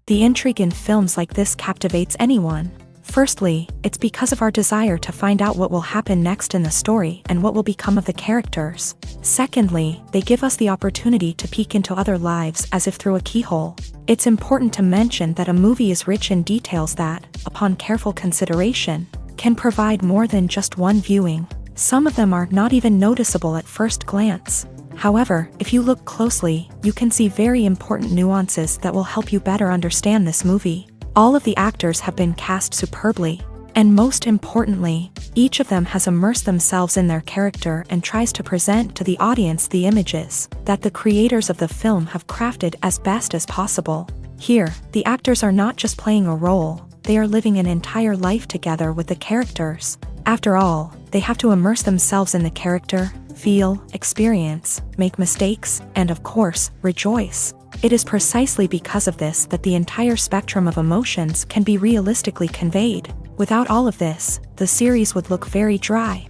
The intrigue in films like this captivates anyone. Firstly, it's because of our desire to find out what will happen next in the story and what will become of the characters. Secondly, they give us the opportunity to peek into other lives as if through a keyhole. It's important to mention that a movie is rich in details that, upon careful consideration, can provide more than just one viewing. Some of them are not even noticeable at first glance. However, if you look closely, you can see very important nuances that will help you better understand this movie. All of the actors have been cast superbly. And most importantly, each of them has immersed themselves in their character and tries to present to the audience the images that the creators of the film have crafted as best as possible. Here, the actors are not just playing a role, they are living an entire life together with the characters. After all, they have to immerse themselves in the character, feel, experience, make mistakes, and of course, rejoice. It is precisely because of this that the entire spectrum of emotions can be realistically conveyed. Without all of this, the series would look very dry.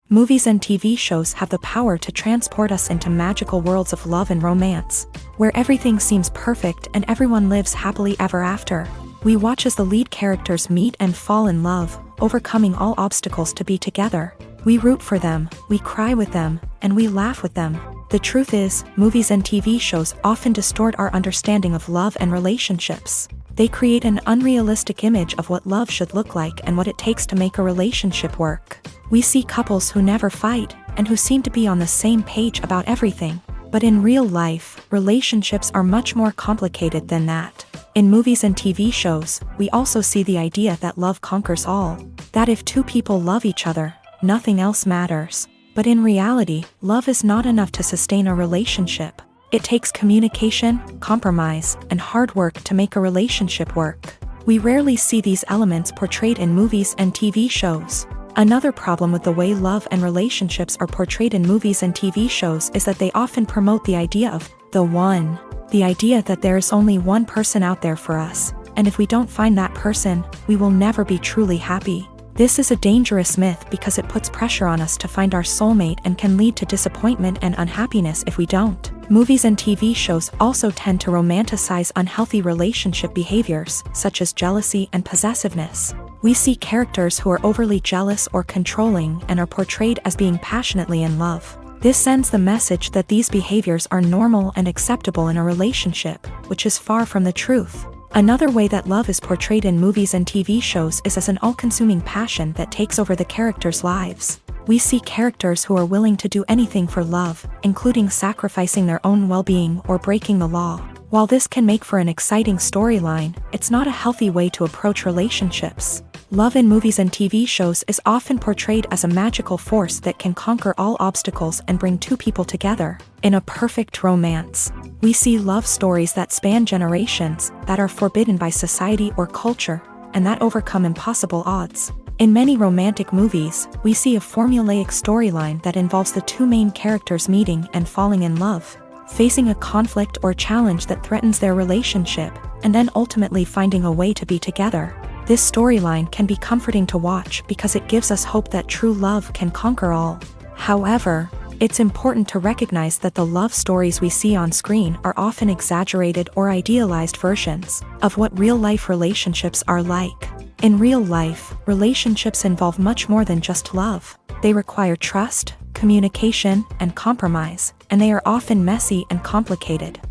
Movies and TV shows have the power to transport us into magical worlds of love and romance, where everything seems perfect and everyone lives happily ever after. We watch as the lead characters meet and fall in love, overcoming all obstacles to be together. We root for them, we cry with them, and we laugh with them. The truth is, movies and TV shows often distort our understanding of love and relationships. They create an unrealistic image of what love should look like and what it takes to make a relationship work. We see couples who never fight, and who seem to be on the same page about everything. But in real life, relationships are much more complicated than that. In movies and TV shows, we also see the idea that love conquers all. That if two people love each other, nothing else matters. But in reality, love is not enough to sustain a relationship. It takes communication, compromise, and hard work to make a relationship work. We rarely see these elements portrayed in movies and TV shows. Another problem with the way love and relationships are portrayed in movies and TV shows is that they often promote the idea of the one. The idea that there is only one person out there for us, and if we don't find that person, we will never be truly happy. This is a dangerous myth because it puts pressure on us to find our soulmate and can lead to disappointment and unhappiness if we don't. Movies and TV shows also tend to romanticize unhealthy relationship behaviors, such as jealousy and possessiveness. We see characters who are overly jealous or controlling and are portrayed as being passionately in love. This sends the message that these behaviors are normal and acceptable in a relationship, which is far from the truth. Another way that love is portrayed in movies and TV shows is as an all-consuming passion that takes over the characters' lives. We see characters who are willing to do anything for love, including sacrificing their own well-being or breaking the law. While this can make for an exciting storyline, it's not a healthy way to approach relationships. Love in movies and TV shows is often portrayed as a magical force that can conquer all obstacles and bring two people together in a perfect romance. We see love stories that span generations, that are forbidden by society or culture, and that overcome impossible odds. In many romantic movies, we see a formulaic storyline that involves the two main characters meeting and falling in love, facing a conflict or challenge that threatens their relationship, and then ultimately finding a way to be together. This storyline can be comforting to watch because it gives us hope that true love can conquer all. However, it's important to recognize that the love stories we see on screen are often exaggerated or idealized versions of what real-life relationships are like. In real life, relationships involve much more than just love. They require trust, communication, and compromise, and they are often messy and complicated.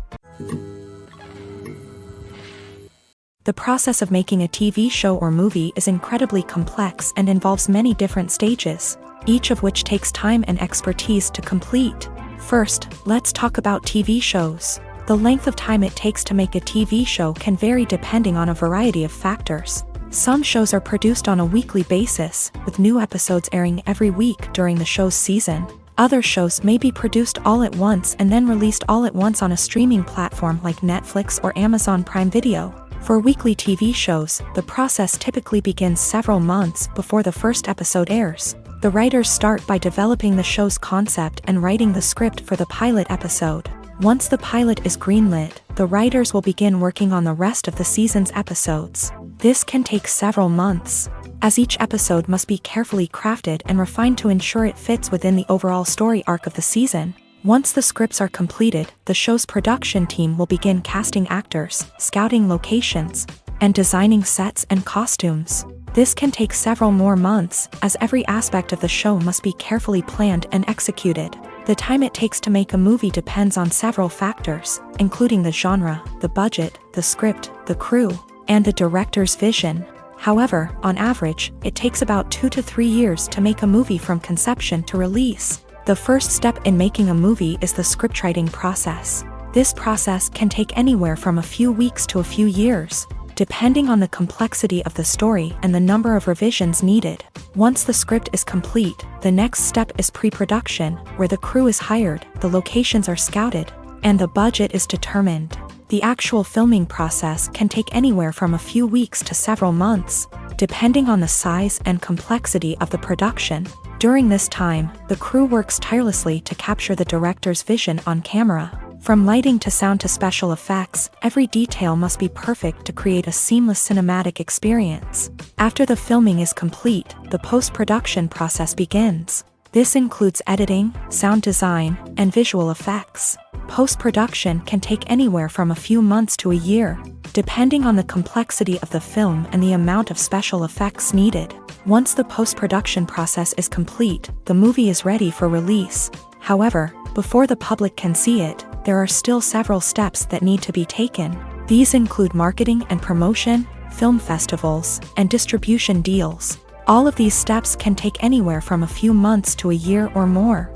The process of making a TV show or movie is incredibly complex and involves many different stages, each of which takes time and expertise to complete. First, let's talk about TV shows. The length of time it takes to make a TV show can vary depending on a variety of factors. Some shows are produced on a weekly basis, with new episodes airing every week during the show's season. Other shows may be produced all at once and then released all at once on a streaming platform like Netflix or Amazon Prime Video. For weekly TV shows, the process typically begins several months before the first episode airs. The writers start by developing the show's concept and writing the script for the pilot episode. Once the pilot is greenlit, the writers will begin working on the rest of the season's episodes. This can take several months, as each episode must be carefully crafted and refined to ensure it fits within the overall story arc of the season. Once the scripts are completed, the show's production team will begin casting actors, scouting locations, and designing sets and costumes. This can take several more months, as every aspect of the show must be carefully planned and executed. The time it takes to make a movie depends on several factors, including the genre, the budget, the script, the crew, and the director's vision. However, on average, it takes about 2 to 3 years to make a movie from conception to release. The first step in making a movie is the scriptwriting process. This process can take anywhere from a few weeks to a few years, depending on the complexity of the story and the number of revisions needed. Once the script is complete, the next step is pre-production, where the crew is hired, the locations are scouted, and the budget is determined. The actual filming process can take anywhere from a few weeks to several months, depending on the size and complexity of the production. During this time, the crew works tirelessly to capture the director's vision on camera. From lighting to sound to special effects, every detail must be perfect to create a seamless cinematic experience. After the filming is complete, the post-production process begins. This includes editing, sound design, and visual effects. Post-production can take anywhere from a few months to a year, depending on the complexity of the film and the amount of special effects needed. Once the post-production process is complete, the movie is ready for release. However, before the public can see it, there are still several steps that need to be taken. These include marketing and promotion, film festivals, and distribution deals. All of these steps can take anywhere from a few months to a year or more.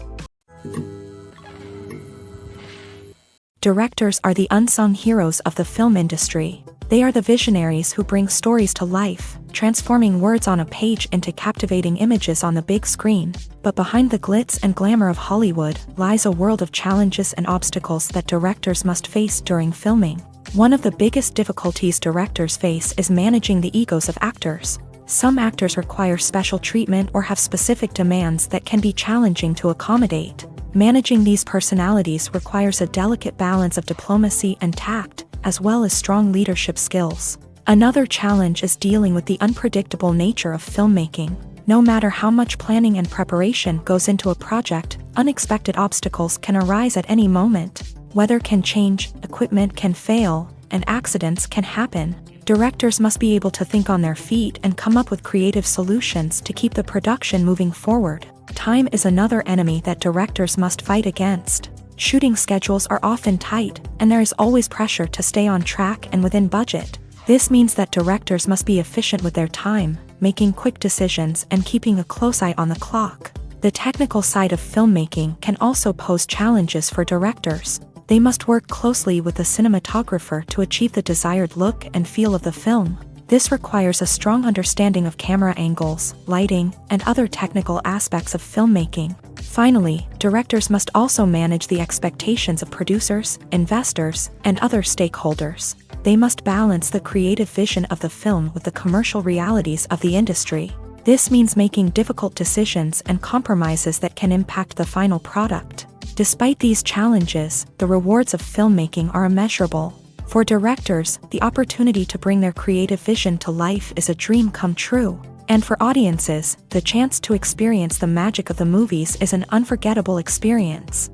Directors are the unsung heroes of the film industry. They are the visionaries who bring stories to life, transforming words on a page into captivating images on the big screen. But behind the glitz and glamour of Hollywood lies a world of challenges and obstacles that directors must face during filming. One of the biggest difficulties directors face is managing the egos of actors. Some actors require special treatment or have specific demands that can be challenging to accommodate. Managing these personalities requires a delicate balance of diplomacy and tact, as well as strong leadership skills. Another challenge is dealing with the unpredictable nature of filmmaking. No matter how much planning and preparation goes into a project, unexpected obstacles can arise at any moment. Weather can change, equipment can fail, and accidents can happen. Directors must be able to think on their feet and come up with creative solutions to keep the production moving forward. Time is another enemy that directors must fight against. Shooting schedules are often tight, and there is always pressure to stay on track and within budget. This means that directors must be efficient with their time, making quick decisions and keeping a close eye on the clock. The technical side of filmmaking can also pose challenges for directors. They must work closely with the cinematographer to achieve the desired look and feel of the film. This requires a strong understanding of camera angles, lighting, and other technical aspects of filmmaking. Finally, directors must also manage the expectations of producers, investors, and other stakeholders. They must balance the creative vision of the film with the commercial realities of the industry. This means making difficult decisions and compromises that can impact the final product. Despite these challenges, the rewards of filmmaking are immeasurable. For directors, the opportunity to bring their creative vision to life is a dream come true. And for audiences, the chance to experience the magic of the movies is an unforgettable experience.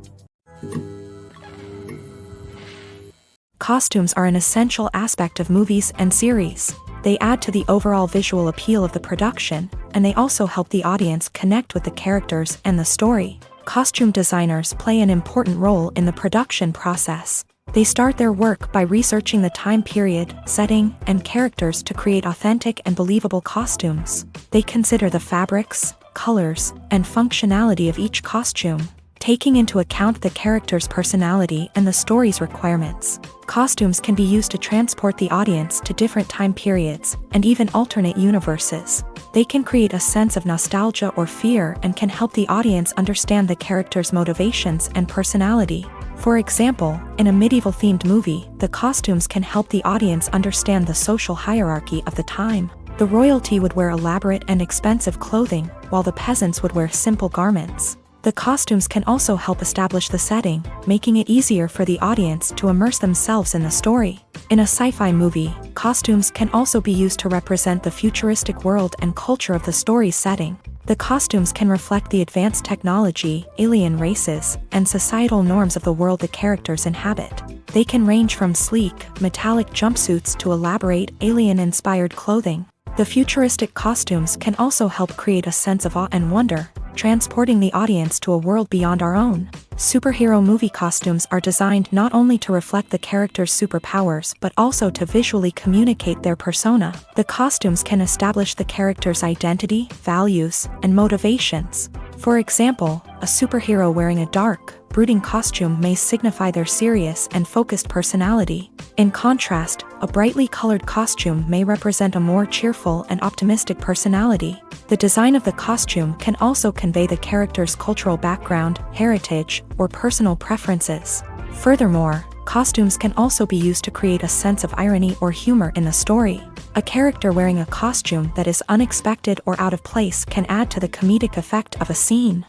Costumes are an essential aspect of movies and series. They add to the overall visual appeal of the production, and they also help the audience connect with the characters and the story. Costume designers play an important role in the production process. They start their work by researching the time period, setting, and characters to create authentic and believable costumes. They consider the fabrics, colors, and functionality of each costume, taking into account the character's personality and the story's requirements. Costumes can be used to transport the audience to different time periods, and even alternate universes. They can create a sense of nostalgia or fear and can help the audience understand the character's motivations and personality. For example, in a medieval-themed movie, the costumes can help the audience understand the social hierarchy of the time. The royalty would wear elaborate and expensive clothing, while the peasants would wear simple garments. The costumes can also help establish the setting, making it easier for the audience to immerse themselves in the story. In a sci-fi movie, costumes can also be used to represent the futuristic world and culture of the story's setting. The costumes can reflect the advanced technology, alien races, and societal norms of the world the characters inhabit. They can range from sleek, metallic jumpsuits to elaborate, alien-inspired clothing. The futuristic costumes can also help create a sense of awe and wonder, transporting the audience to a world beyond our own. Superhero movie costumes are designed not only to reflect the character's superpowers but also to visually communicate their persona. The costumes can establish the character's identity, values, and motivations. For example, a superhero wearing a dark, brooding costume may signify their serious and focused personality. In contrast, a brightly colored costume may represent a more cheerful and optimistic personality. The design of the costume can also convey the character's cultural background, heritage, or personal preferences. Furthermore, costumes can also be used to create a sense of irony or humor in the story. A character wearing a costume that is unexpected or out of place can add to the comedic effect of a scene.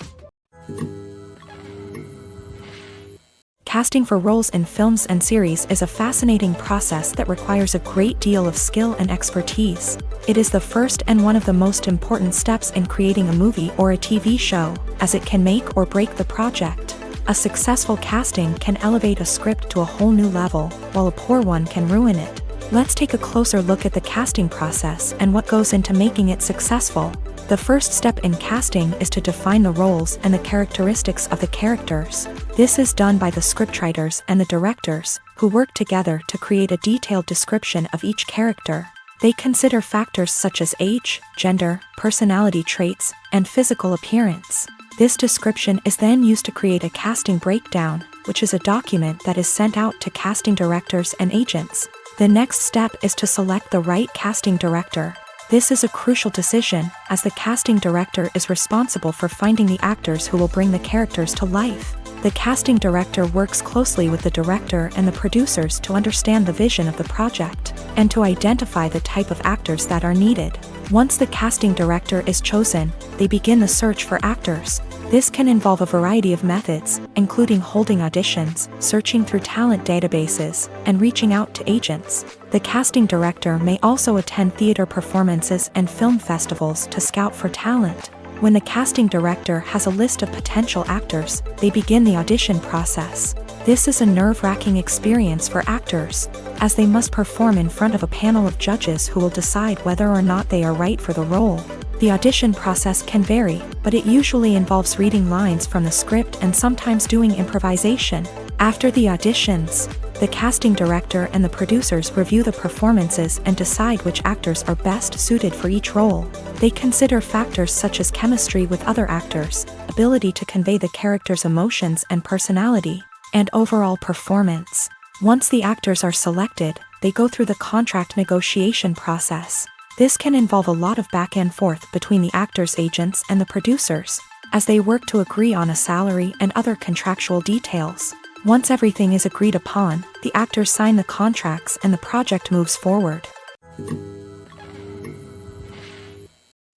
Casting for roles in films and series is a fascinating process that requires a great deal of skill and expertise. It is the first and one of the most important steps in creating a movie or a TV show, as it can make or break the project. A successful casting can elevate a script to a whole new level, while a poor one can ruin it. Let's take a closer look at the casting process and what goes into making it successful. The first step in casting is to define the roles and the characteristics of the characters. This is done by the scriptwriters and the directors, who work together to create a detailed description of each character. They consider factors such as age, gender, personality traits, and physical appearance. This description is then used to create a casting breakdown, which is a document that is sent out to casting directors and agents. The next step is to select the right casting director. This is a crucial decision, as the casting director is responsible for finding the actors who will bring the characters to life. The casting director works closely with the director and the producers to understand the vision of the project, and to identify the type of actors that are needed. Once the casting director is chosen, they begin the search for actors. This can involve a variety of methods, including holding auditions, searching through talent databases, and reaching out to agents. The casting director may also attend theater performances and film festivals to scout for talent. When the casting director has a list of potential actors, they begin the audition process. This is a nerve-wracking experience for actors, as they must perform in front of a panel of judges who will decide whether or not they are right for the role. The audition process can vary, but it usually involves reading lines from the script and sometimes doing improvisation. After the auditions, the casting director and the producers review the performances and decide which actors are best suited for each role. They consider factors such as chemistry with other actors, ability to convey the character's emotions and personality, and overall performance. Once the actors are selected, they go through the contract negotiation process. This can involve a lot of back and forth between the actors' agents and the producers, as they work to agree on a salary and other contractual details. Once everything is agreed upon, the actors sign the contracts and the project moves forward.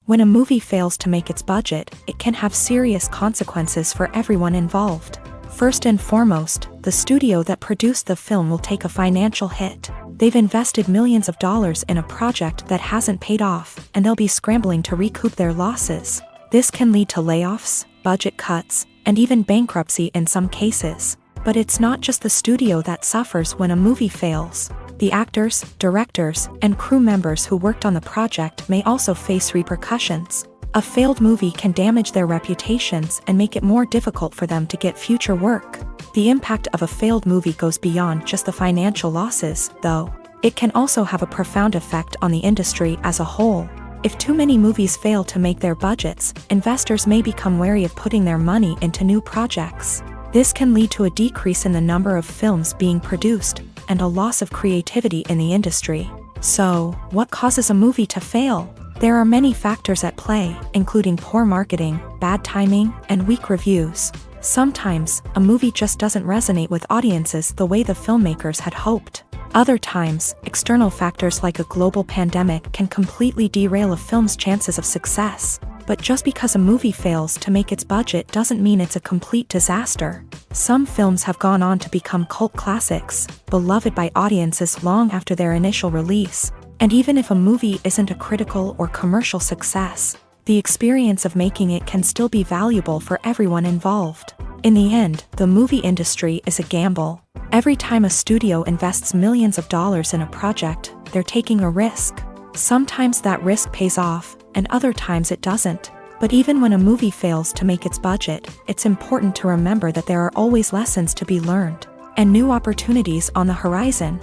When a movie fails to make its budget, it can have serious consequences for everyone involved. First and foremost, the studio that produced the film will take a financial hit. They've invested millions of dollars in a project that hasn't paid off, and they'll be scrambling to recoup their losses. This can lead to layoffs, budget cuts, and even bankruptcy in some cases. But it's not just the studio that suffers when a movie fails. The actors, directors, and crew members who worked on the project may also face repercussions. A failed movie can damage their reputations and make it more difficult for them to get future work. The impact of a failed movie goes beyond just the financial losses, though. It can also have a profound effect on the industry as a whole. If too many movies fail to make their budgets, investors may become wary of putting their money into new projects. This can lead to a decrease in the number of films being produced, and a loss of creativity in the industry. So, what causes a movie to fail? There are many factors at play, including poor marketing, bad timing, and weak reviews. Sometimes, a movie just doesn't resonate with audiences the way the filmmakers had hoped. Other times, external factors like a global pandemic can completely derail a film's chances of success. But just because a movie fails to make its budget doesn't mean it's a complete disaster. Some films have gone on to become cult classics, beloved by audiences long after their initial release. And even if a movie isn't a critical or commercial success, the experience of making it can still be valuable for everyone involved. In the end, the movie industry is a gamble. Every time a studio invests millions of dollars in a project, they're taking a risk. Sometimes that risk pays off, and other times it doesn't. But even when a movie fails to make its budget, it's important to remember that there are always lessons to be learned, and new opportunities on the horizon.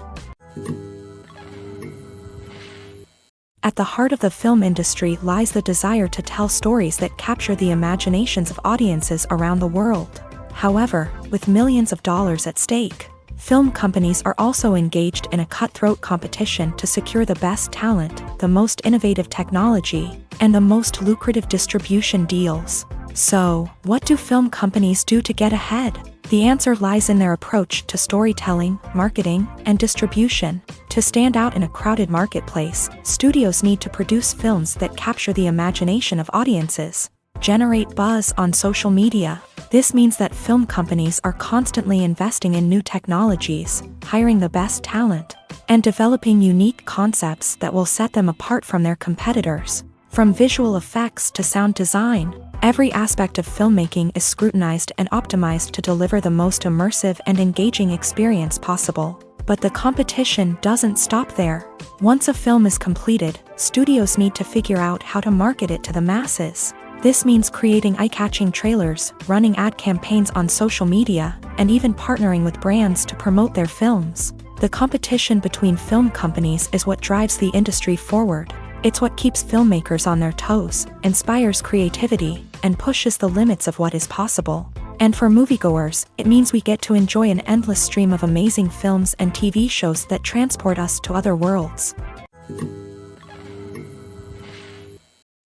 At the heart of the film industry lies the desire to tell stories that capture the imaginations of audiences around the world. However, with millions of dollars at stake, film companies are also engaged in a cutthroat competition to secure the best talent, the most innovative technology, and the most lucrative distribution deals. So, what do film companies do to get ahead? The answer lies in their approach to storytelling, marketing, and distribution. To stand out in a crowded marketplace, studios need to produce films that capture the imagination of audiences, generate buzz on social media. This means that film companies are constantly investing in new technologies, hiring the best talent, and developing unique concepts that will set them apart from their competitors. From visual effects to sound design, every aspect of filmmaking is scrutinized and optimized to deliver the most immersive and engaging experience possible. But the competition doesn't stop there. Once a film is completed, studios need to figure out how to market it to the masses. This means creating eye-catching trailers, running ad campaigns on social media, and even partnering with brands to promote their films. The competition between film companies is what drives the industry forward. It's what keeps filmmakers on their toes, inspires creativity, and pushes the limits of what is possible. And for moviegoers, it means we get to enjoy an endless stream of amazing films and TV shows that transport us to other worlds.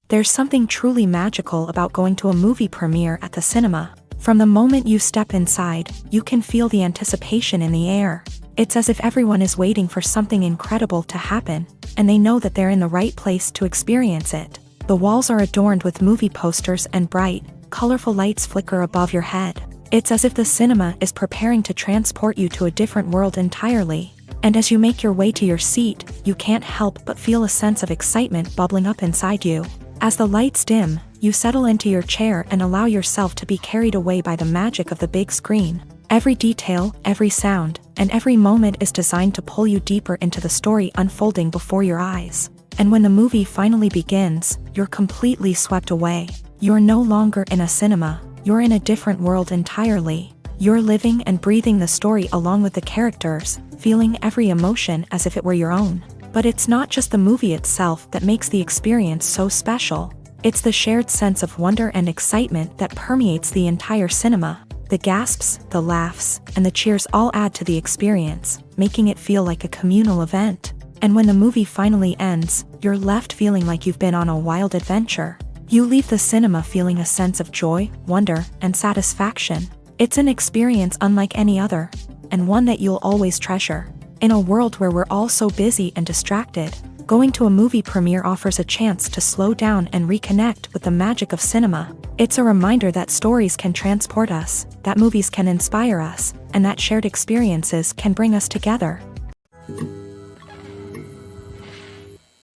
There's something truly magical about going to a movie premiere at the cinema. From the moment you step inside, you can feel the anticipation in the air. It's as if everyone is waiting for something incredible to happen, and they know that they're in the right place to experience it. The walls are adorned with movie posters and bright, colorful lights flicker above your head. It's as if the cinema is preparing to transport you to a different world entirely. And as you make your way to your seat, you can't help but feel a sense of excitement bubbling up inside you. As the lights dim, you settle into your chair and allow yourself to be carried away by the magic of the big screen. Every detail, every sound, and every moment is designed to pull you deeper into the story unfolding before your eyes. And when the movie finally begins, you're completely swept away. You're no longer in a cinema, you're in a different world entirely. You're living and breathing the story along with the characters, feeling every emotion as if it were your own. But it's not just the movie itself that makes the experience so special. It's the shared sense of wonder and excitement that permeates the entire cinema. The gasps, the laughs, and the cheers all add to the experience, making it feel like a communal event. And when the movie finally ends, you're left feeling like you've been on a wild adventure. You leave the cinema feeling a sense of joy, wonder, and satisfaction. It's an experience unlike any other, and one that you'll always treasure. In a world where we're all so busy and distracted, going to a movie premiere offers a chance to slow down and reconnect with the magic of cinema. It's a reminder that stories can transport us, that movies can inspire us, and that shared experiences can bring us together.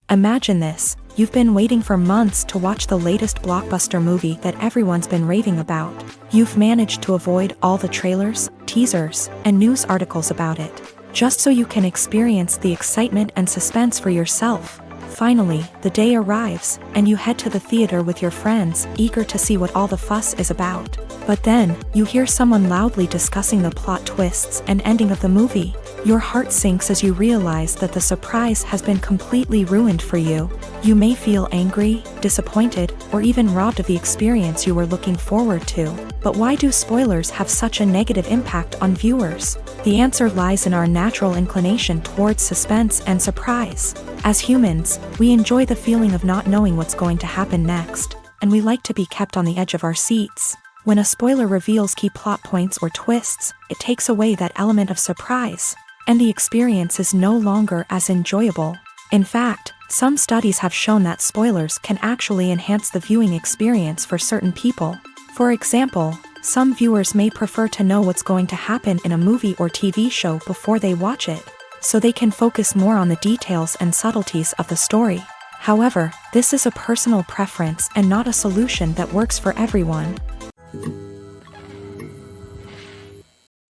Imagine this. You've been waiting for months to watch the latest blockbuster movie that everyone's been raving about. You've managed to avoid all the trailers, teasers, and news articles about it, just so you can experience the excitement and suspense for yourself. Finally, the day arrives, and you head to the theater with your friends, eager to see what all the fuss is about. But then, you hear someone loudly discussing the plot twists and ending of the movie. Your heart sinks as you realize that the surprise has been completely ruined for you. You may feel angry, disappointed, or even robbed of the experience you were looking forward to. But why do spoilers have such a negative impact on viewers? The answer lies in our natural inclination towards suspense and surprise. As humans, we enjoy the feeling of not knowing what's going to happen next, and we like to be kept on the edge of our seats. When a spoiler reveals key plot points or twists, it takes away that element of surprise, and the experience is no longer as enjoyable. In fact, some studies have shown that spoilers can actually enhance the viewing experience for certain people. For example, some viewers may prefer to know what's going to happen in a movie or TV show before they watch it, so they can focus more on the details and subtleties of the story. However, this is a personal preference and not a solution that works for everyone.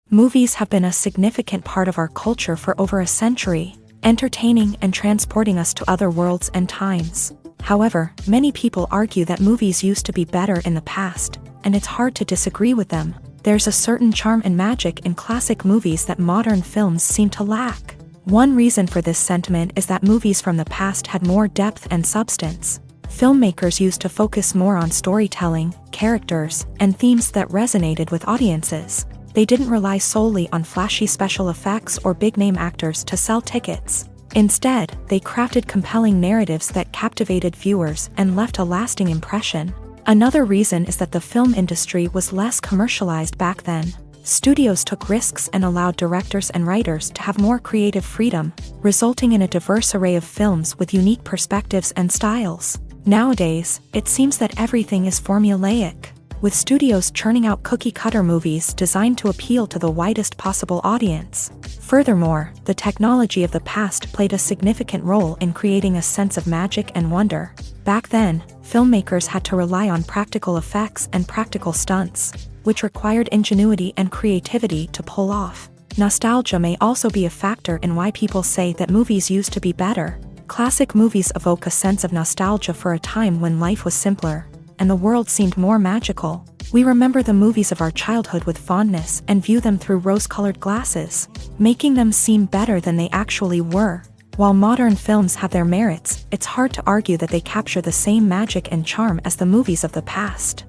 Movies have been a significant part of our culture for over a century, entertaining and transporting us to other worlds and times. However, many people argue that movies used to be better in the past, and it's hard to disagree with them. There's a certain charm and magic in classic movies that modern films seem to lack. One reason for this sentiment is that movies from the past had more depth and substance. Filmmakers used to focus more on storytelling, characters, and themes that resonated with audiences. They didn't rely solely on flashy special effects or big-name actors to sell tickets. Instead, they crafted compelling narratives that captivated viewers and left a lasting impression. Another reason is that the film industry was less commercialized back then. Studios took risks and allowed directors and writers to have more creative freedom, resulting in a diverse array of films with unique perspectives and styles. Nowadays, it seems that everything is formulaic, with studios churning out cookie-cutter movies designed to appeal to the widest possible audience. Furthermore, the technology of the past played a significant role in creating a sense of magic and wonder. Back then, filmmakers had to rely on practical effects and practical stunts, which required ingenuity and creativity to pull off. Nostalgia may also be a factor in why people say that movies used to be better. Classic movies evoke a sense of nostalgia for a time when life was simpler, and the world seemed more magical. We remember the movies of our childhood with fondness and view them through rose-colored glasses, making them seem better than they actually were. While modern films have their merits, it's hard to argue that they capture the same magic and charm as the movies of the past.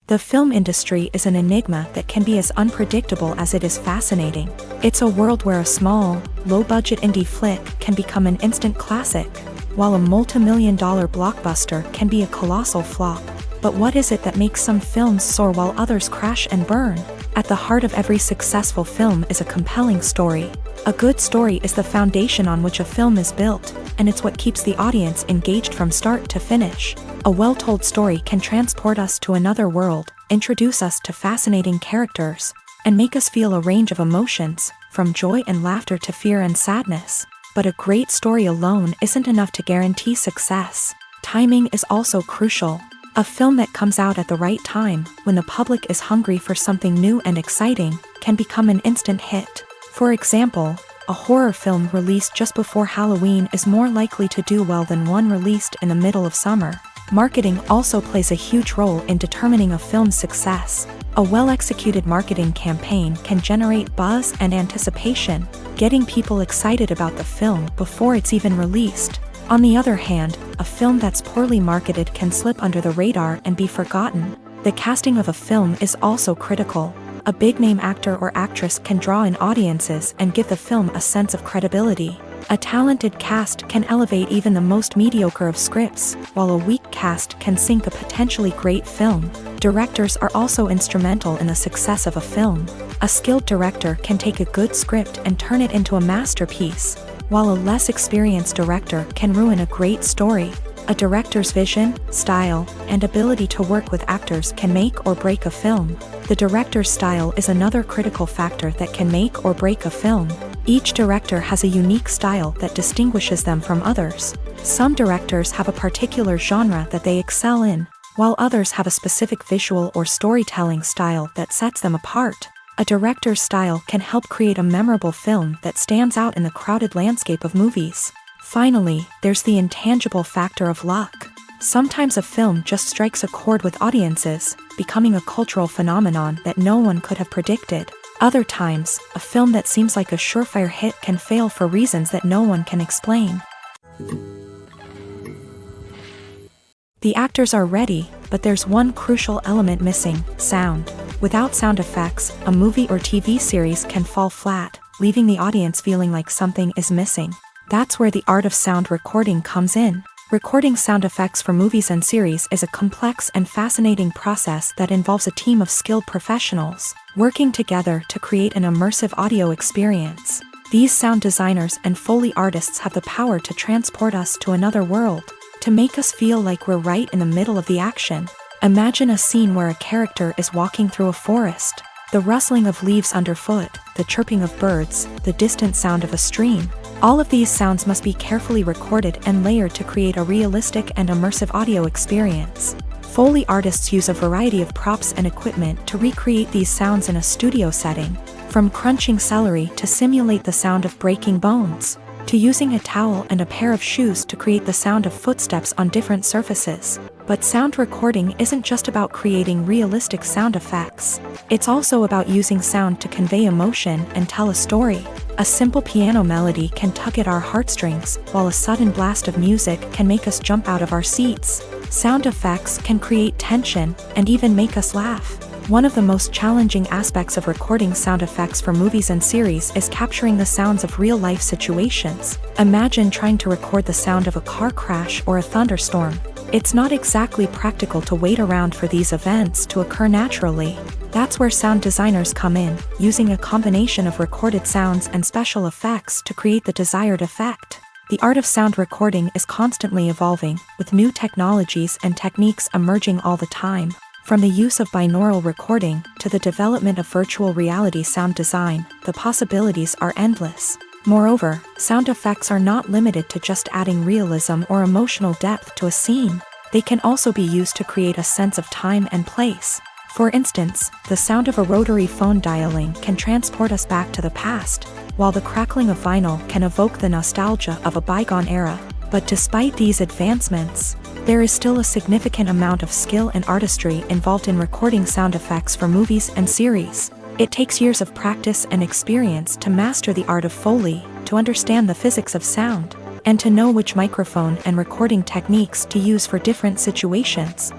The film industry is an enigma that can be as unpredictable as it is fascinating. It's a world where a small, low-budget indie flick can become an instant classic, while a multi-million-dollar blockbuster can be a colossal flop. But what is it that makes some films soar while others crash and burn? At the heart of every successful film is a compelling story. A good story is the foundation on which a film is built, and it's what keeps the audience engaged from start to finish. A well-told story can transport us to another world, introduce us to fascinating characters, and make us feel a range of emotions, from joy and laughter to fear and sadness. But a great story alone isn't enough to guarantee success. Timing is also crucial. A film that comes out at the right time, when the public is hungry for something new and exciting, can become an instant hit. For example, a horror film released just before Halloween is more likely to do well than one released in the middle of summer. Marketing also plays a huge role in determining a film's success. A well-executed marketing campaign can generate buzz and anticipation, getting people excited about the film before it's even released. On the other hand, a film that's poorly marketed can slip under the radar and be forgotten. The casting of a film is also critical. A big-name actor or actress can draw in audiences and give the film a sense of credibility. A talented cast can elevate even the most mediocre of scripts, while a weak cast can sink a potentially great film. Directors are also instrumental in the success of a film. A skilled director can take a good script and turn it into a masterpiece, while a less experienced director can ruin a great story. A director's vision, style, and ability to work with actors can make or break a film. The director's style is another critical factor that can make or break a film. Each director has a unique style that distinguishes them from others. Some directors have a particular genre that they excel in, while others have a specific visual or storytelling style that sets them apart. A director's style can help create a memorable film that stands out in the crowded landscape of movies. Finally, there's the intangible factor of luck. Sometimes a film just strikes a chord with audiences, becoming a cultural phenomenon that no one could have predicted. Other times, a film that seems like a surefire hit can fail for reasons that no one can explain. The actors are ready, but there's one crucial element missing: sound. Without sound effects, a movie or TV series can fall flat, leaving the audience feeling like something is missing. That's where the art of sound recording comes in. Recording sound effects for movies and series is a complex and fascinating process that involves a team of skilled professionals working together to create an immersive audio experience. These sound designers and Foley artists have the power to transport us to another world, to make us feel like we're right in the middle of the action. Imagine a scene where a character is walking through a forest. The rustling of leaves underfoot, the chirping of birds, the distant sound of a stream. All of these sounds must be carefully recorded and layered to create a realistic and immersive audio experience. Foley artists use a variety of props and equipment to recreate these sounds in a studio setting, from crunching celery to simulate the sound of breaking bones, to using a towel and a pair of shoes to create the sound of footsteps on different surfaces. But sound recording isn't just about creating realistic sound effects. It's also about using sound to convey emotion and tell a story. A simple piano melody can tug at our heartstrings, while a sudden blast of music can make us jump out of our seats. Sound effects can create tension and even make us laugh. One of the most challenging aspects of recording sound effects for movies and series is capturing the sounds of real-life situations. Imagine trying to record the sound of a car crash or a thunderstorm. It's not exactly practical to wait around for these events to occur naturally. That's where sound designers come in, using a combination of recorded sounds and special effects to create the desired effect. The art of sound recording is constantly evolving, with new technologies and techniques emerging all the time. From the use of binaural recording to the development of virtual reality sound design, the possibilities are endless. Moreover, sound effects are not limited to just adding realism or emotional depth to a scene. They can also be used to create a sense of time and place. For instance, the sound of a rotary phone dialing can transport us back to the past, while the crackling of vinyl can evoke the nostalgia of a bygone era. But despite these advancements, there is still a significant amount of skill and artistry involved in recording sound effects for movies and series. It takes years of practice and experience to master the art of Foley, to understand the physics of sound, and to know which microphone and recording techniques to use for different situations.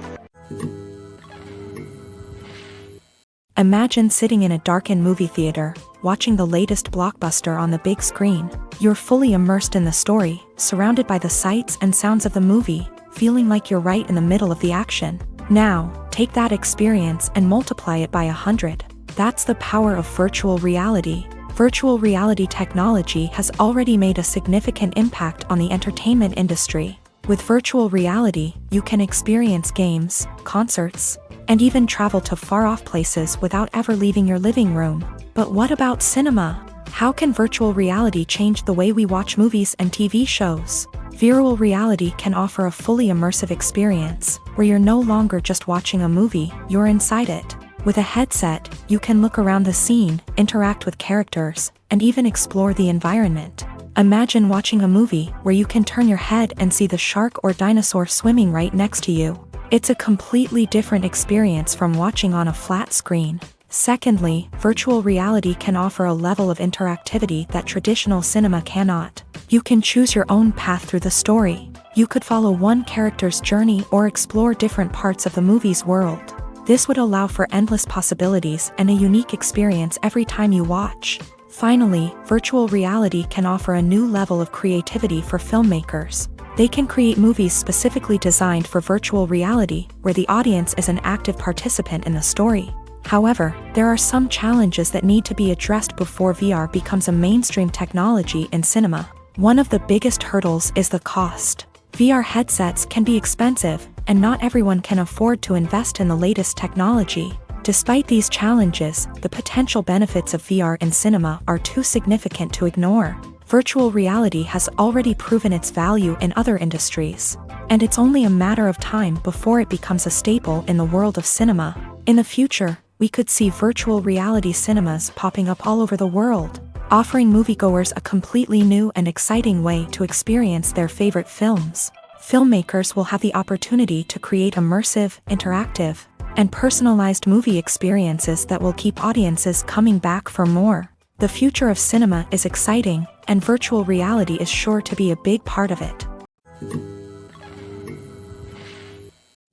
Imagine sitting in a darkened movie theater, watching the latest blockbuster on the big screen. You're fully immersed in the story, surrounded by the sights and sounds of the movie, feeling like you're right in the middle of the action. Now, take that experience and multiply it by 100. That's the power of virtual reality. Virtual reality technology has already made a significant impact on the entertainment industry. With virtual reality, you can experience games, concerts, and even travel to far-off places without ever leaving your living room. But what about cinema? How can virtual reality change the way we watch movies and TV shows? Virtual reality can offer a fully immersive experience, where you're no longer just watching a movie, you're inside it. With a headset, you can look around the scene, interact with characters, and even explore the environment. Imagine watching a movie where you can turn your head and see the shark or dinosaur swimming right next to you. It's a completely different experience from watching on a flat screen. Secondly, virtual reality can offer a level of interactivity that traditional cinema cannot. You can choose your own path through the story. You could follow one character's journey or explore different parts of the movie's world. This would allow for endless possibilities and a unique experience every time you watch. Finally, virtual reality can offer a new level of creativity for filmmakers. They can create movies specifically designed for virtual reality, where the audience is an active participant in the story. However, there are some challenges that need to be addressed before VR becomes a mainstream technology in cinema. One of the biggest hurdles is the cost. VR headsets can be expensive, and not everyone can afford to invest in the latest technology. Despite these challenges, the potential benefits of VR in cinema are too significant to ignore. Virtual reality has already proven its value in other industries, and it's only a matter of time before it becomes a staple in the world of cinema. In the future, we could see virtual reality cinemas popping up all over the world, offering moviegoers a completely new and exciting way to experience their favorite films. Filmmakers will have the opportunity to create immersive, interactive, and personalized movie experiences that will keep audiences coming back for more. The future of cinema is exciting, and virtual reality is sure to be a big part of it.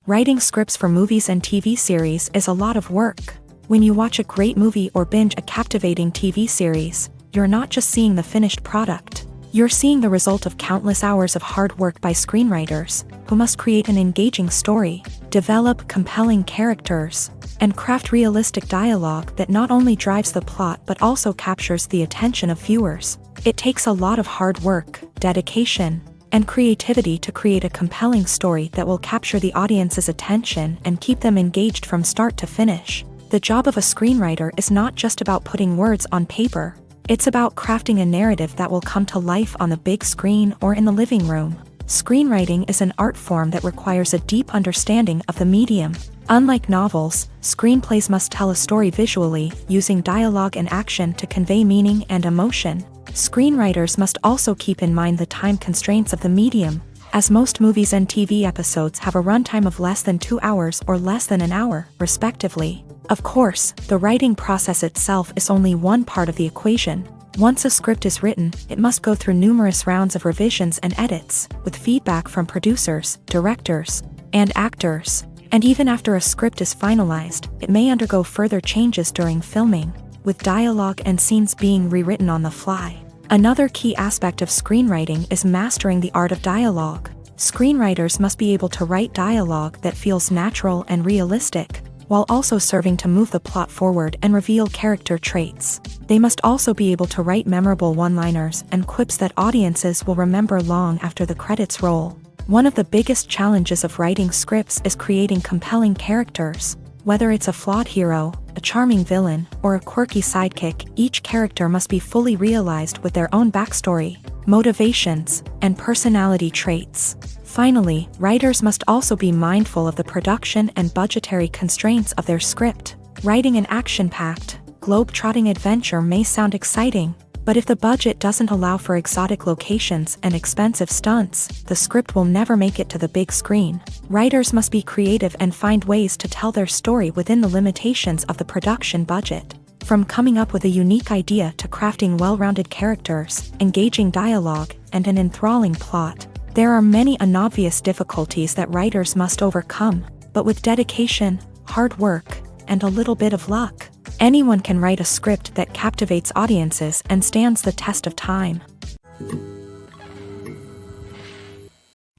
Writing scripts for movies and TV series is a lot of work. When you watch a great movie or binge a captivating TV series, you're not just seeing the finished product. You're seeing the result of countless hours of hard work by screenwriters, who must create an engaging story, develop compelling characters, and craft realistic dialogue that not only drives the plot but also captures the attention of viewers. It takes a lot of hard work, dedication, and creativity to create a compelling story that will capture the audience's attention and keep them engaged from start to finish. The job of a screenwriter is not just about putting words on paper. It's about crafting a narrative that will come to life on the big screen or in the living room. Screenwriting is an art form that requires a deep understanding of the medium. Unlike novels, screenplays must tell a story visually, using dialogue and action to convey meaning and emotion. Screenwriters must also keep in mind the time constraints of the medium, as most movies and TV episodes have a runtime of less than 2 hours or less than an hour, respectively. Of course, the writing process itself is only one part of the equation. Once a script is written, it must go through numerous rounds of revisions and edits, with feedback from producers, directors, and actors. And even after a script is finalized, it may undergo further changes during filming, with dialogue and scenes being rewritten on the fly. Another key aspect of screenwriting is mastering the art of dialogue. Screenwriters must be able to write dialogue that feels natural and realistic, while also serving to move the plot forward and reveal character traits. They must also be able to write memorable one-liners and quips that audiences will remember long after the credits roll. One of the biggest challenges of writing scripts is creating compelling characters. Whether it's a flawed hero, a charming villain, or a quirky sidekick, each character must be fully realized with their own backstory, motivations, and personality traits. Finally, writers must also be mindful of the production and budgetary constraints of their script. Writing an action-packed, globe-trotting adventure may sound exciting, but if the budget doesn't allow for exotic locations and expensive stunts, the script will never make it to the big screen. Writers must be creative and find ways to tell their story within the limitations of the production budget. From coming up with a unique idea to crafting well-rounded characters, engaging dialogue, and an enthralling plot, there are many unobvious difficulties that writers must overcome, but with dedication, hard work, and a little bit of luck, anyone can write a script that captivates audiences and stands the test of time.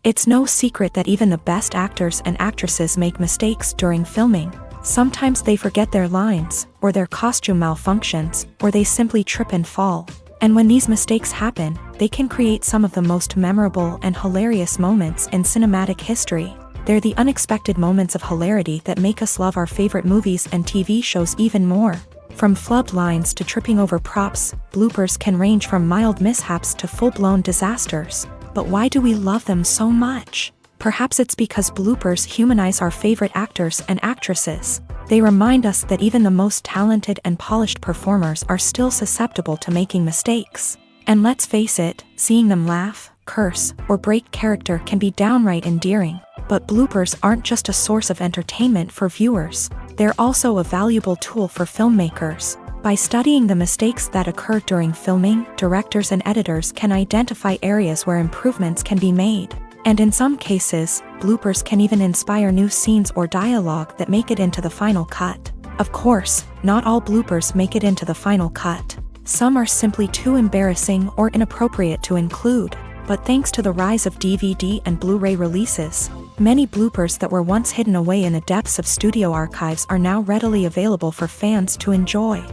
It's no secret that even the best actors and actresses make mistakes during filming. Sometimes they forget their lines, or their costume malfunctions, or they simply trip and fall. And when these mistakes happen, they can create some of the most memorable and hilarious moments in cinematic history. They're the unexpected moments of hilarity that make us love our favorite movies and TV shows even more. From flubbed lines to tripping over props, bloopers can range from mild mishaps to full-blown disasters. But why do we love them so much? Perhaps it's because bloopers humanize our favorite actors and actresses. They remind us that even the most talented and polished performers are still susceptible to making mistakes. And let's face it, seeing them laugh, curse, or break character can be downright endearing. But bloopers aren't just a source of entertainment for viewers. They're also a valuable tool for filmmakers. By studying the mistakes that occur during filming, directors and editors can identify areas where improvements can be made. And in some cases, bloopers can even inspire new scenes or dialogue that make it into the final cut. Of course, not all bloopers make it into the final cut. Some are simply too embarrassing or inappropriate to include. But thanks to the rise of DVD and Blu-ray releases, many bloopers that were once hidden away in the depths of studio archives are now readily available for fans to enjoy.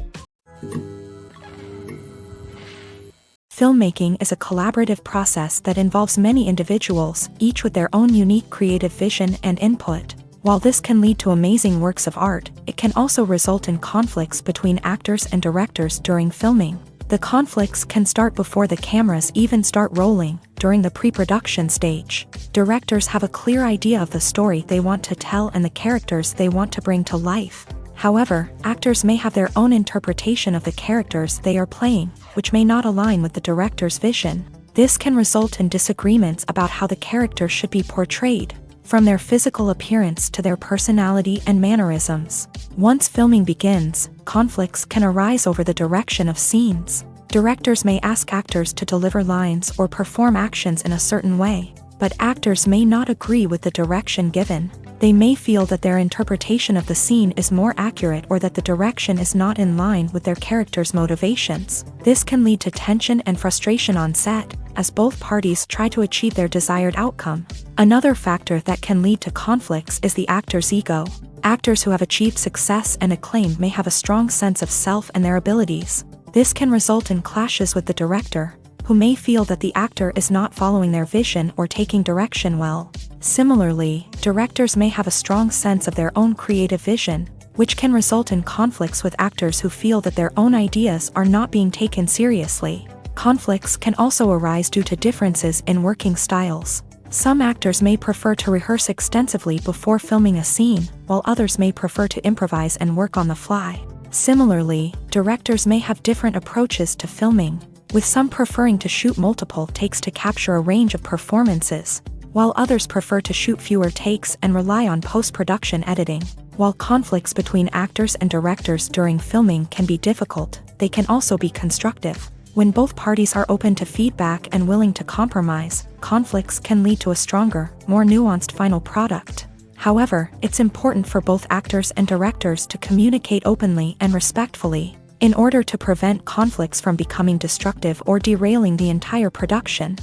Filmmaking is a collaborative process that involves many individuals, each with their own unique creative vision and input. While this can lead to amazing works of art, it can also result in conflicts between actors and directors during filming. The conflicts can start before the cameras even start rolling, during the pre-production stage. Directors have a clear idea of the story they want to tell and the characters they want to bring to life. However, actors may have their own interpretation of the characters they are playing, which may not align with the director's vision. This can result in disagreements about how the character should be portrayed, from their physical appearance to their personality and mannerisms. Once filming begins, conflicts can arise over the direction of scenes. Directors may ask actors to deliver lines or perform actions in a certain way, but actors may not agree with the direction given. They may feel that their interpretation of the scene is more accurate or that the direction is not in line with their character's motivations. This can lead to tension and frustration on set, as both parties try to achieve their desired outcome. Another factor that can lead to conflicts is the actor's ego. Actors who have achieved success and acclaim may have a strong sense of self and their abilities. This can result in clashes with the director, who may feel that the actor is not following their vision or taking direction well. Similarly, directors may have a strong sense of their own creative vision, which can result in conflicts with actors who feel that their own ideas are not being taken seriously. Conflicts can also arise due to differences in working styles. Some actors may prefer to rehearse extensively before filming a scene, while others may prefer to improvise and work on the fly. Similarly, directors may have different approaches to filming, with some preferring to shoot multiple takes to capture a range of performances, while others prefer to shoot fewer takes and rely on post-production editing. While conflicts between actors and directors during filming can be difficult, they can also be constructive. When both parties are open to feedback and willing to compromise, conflicts can lead to a stronger, more nuanced final product. However, it's important for both actors and directors to communicate openly and respectfully, in order to prevent conflicts from becoming destructive or derailing the entire production.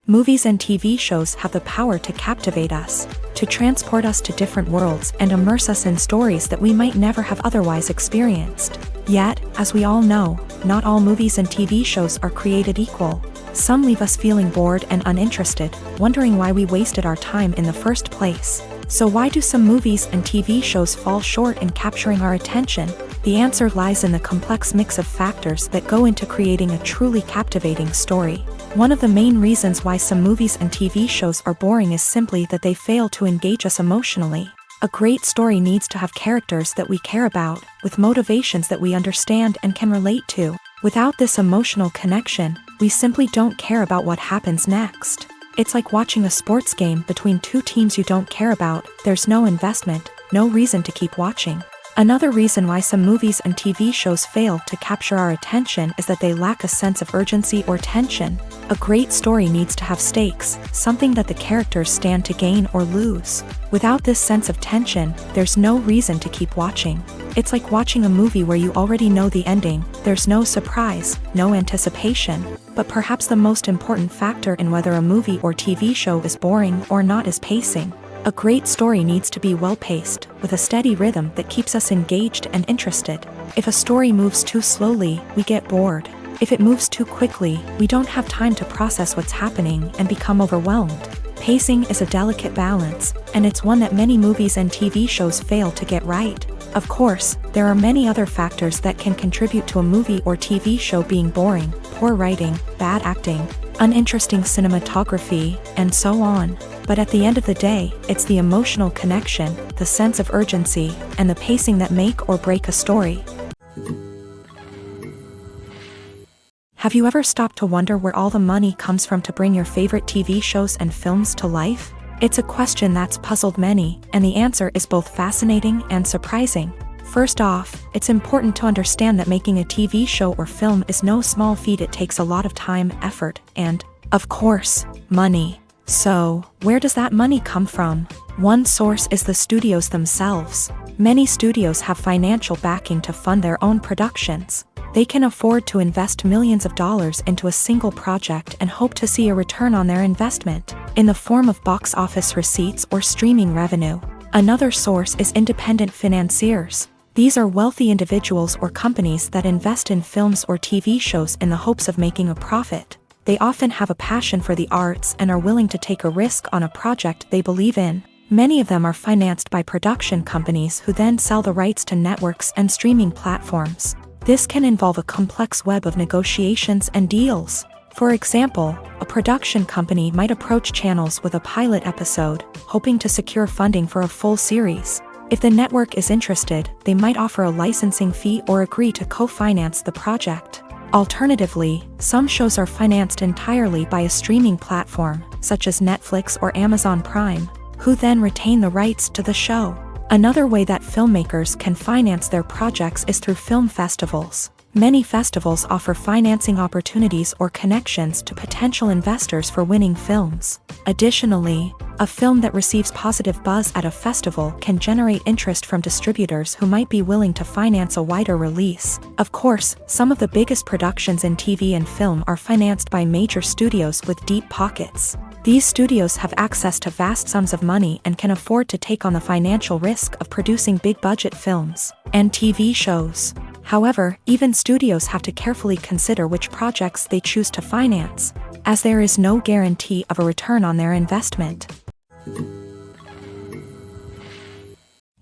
Movies and TV shows have the power to captivate us, to transport us to different worlds and immerse us in stories that we might never have otherwise experienced. Yet, as we all know, not all movies and TV shows are created equal. Some leave us feeling bored and uninterested, wondering why we wasted our time in the first place. So why do some movies and TV shows fall short in capturing our attention? The answer lies in the complex mix of factors that go into creating a truly captivating story. One of the main reasons why some movies and TV shows are boring is simply that they fail to engage us emotionally. A great story needs to have characters that we care about, with motivations that we understand and can relate to. Without this emotional connection, we simply don't care about what happens next. It's like watching a sports game between two teams you don't care about. There's no investment, no reason to keep watching. Another reason why some movies and TV shows fail to capture our attention is that they lack a sense of urgency or tension. A great story needs to have stakes, something that the characters stand to gain or lose. Without this sense of tension, there's no reason to keep watching. It's like watching a movie where you already know the ending. There's no surprise, no anticipation. But perhaps the most important factor in whether a movie or TV show is boring or not is pacing. A great story needs to be well-paced, with a steady rhythm that keeps us engaged and interested. If a story moves too slowly, we get bored. If it moves too quickly, we don't have time to process what's happening and become overwhelmed. Pacing is a delicate balance, and it's one that many movies and TV shows fail to get right. Of course, there are many other factors that can contribute to a movie or TV show being boring: poor writing, bad acting, uninteresting cinematography, and so on. But at the end of the day, it's the emotional connection, the sense of urgency, and the pacing that make or break a story. Have you ever stopped to wonder where all the money comes from to bring your favorite TV shows and films to life? It's a question that's puzzled many, and the answer is both fascinating and surprising. First off, it's important to understand that making a TV show or film is no small feat. It takes a lot of time, effort, and, of course, money. So, where does that money come from? One source is the studios themselves. Many studios have financial backing to fund their own productions. They can afford to invest millions of dollars into a single project and hope to see a return on their investment, in the form of box office receipts or streaming revenue. Another source is independent financiers. These are wealthy individuals or companies that invest in films or TV shows in the hopes of making a profit. They often have a passion for the arts and are willing to take a risk on a project they believe in. Many of them are financed by production companies who then sell the rights to networks and streaming platforms. This can involve a complex web of negotiations and deals. For example, a production company might approach channels with a pilot episode, hoping to secure funding for a full series. If the network is interested, they might offer a licensing fee or agree to co-finance the project. Alternatively, some shows are financed entirely by a streaming platform, such as Netflix or Amazon Prime, who then retain the rights to the show. Another way that filmmakers can finance their projects is through film festivals. Many festivals offer financing opportunities or connections to potential investors for winning films. Additionally, a film that receives positive buzz at a festival can generate interest from distributors who might be willing to finance a wider release. Of course, some of the biggest productions in TV and film are financed by major studios with deep pockets. These studios have access to vast sums of money and can afford to take on the financial risk of producing big-budget films and TV shows. However, even studios have to carefully consider which projects they choose to finance, as there is no guarantee of a return on their investment.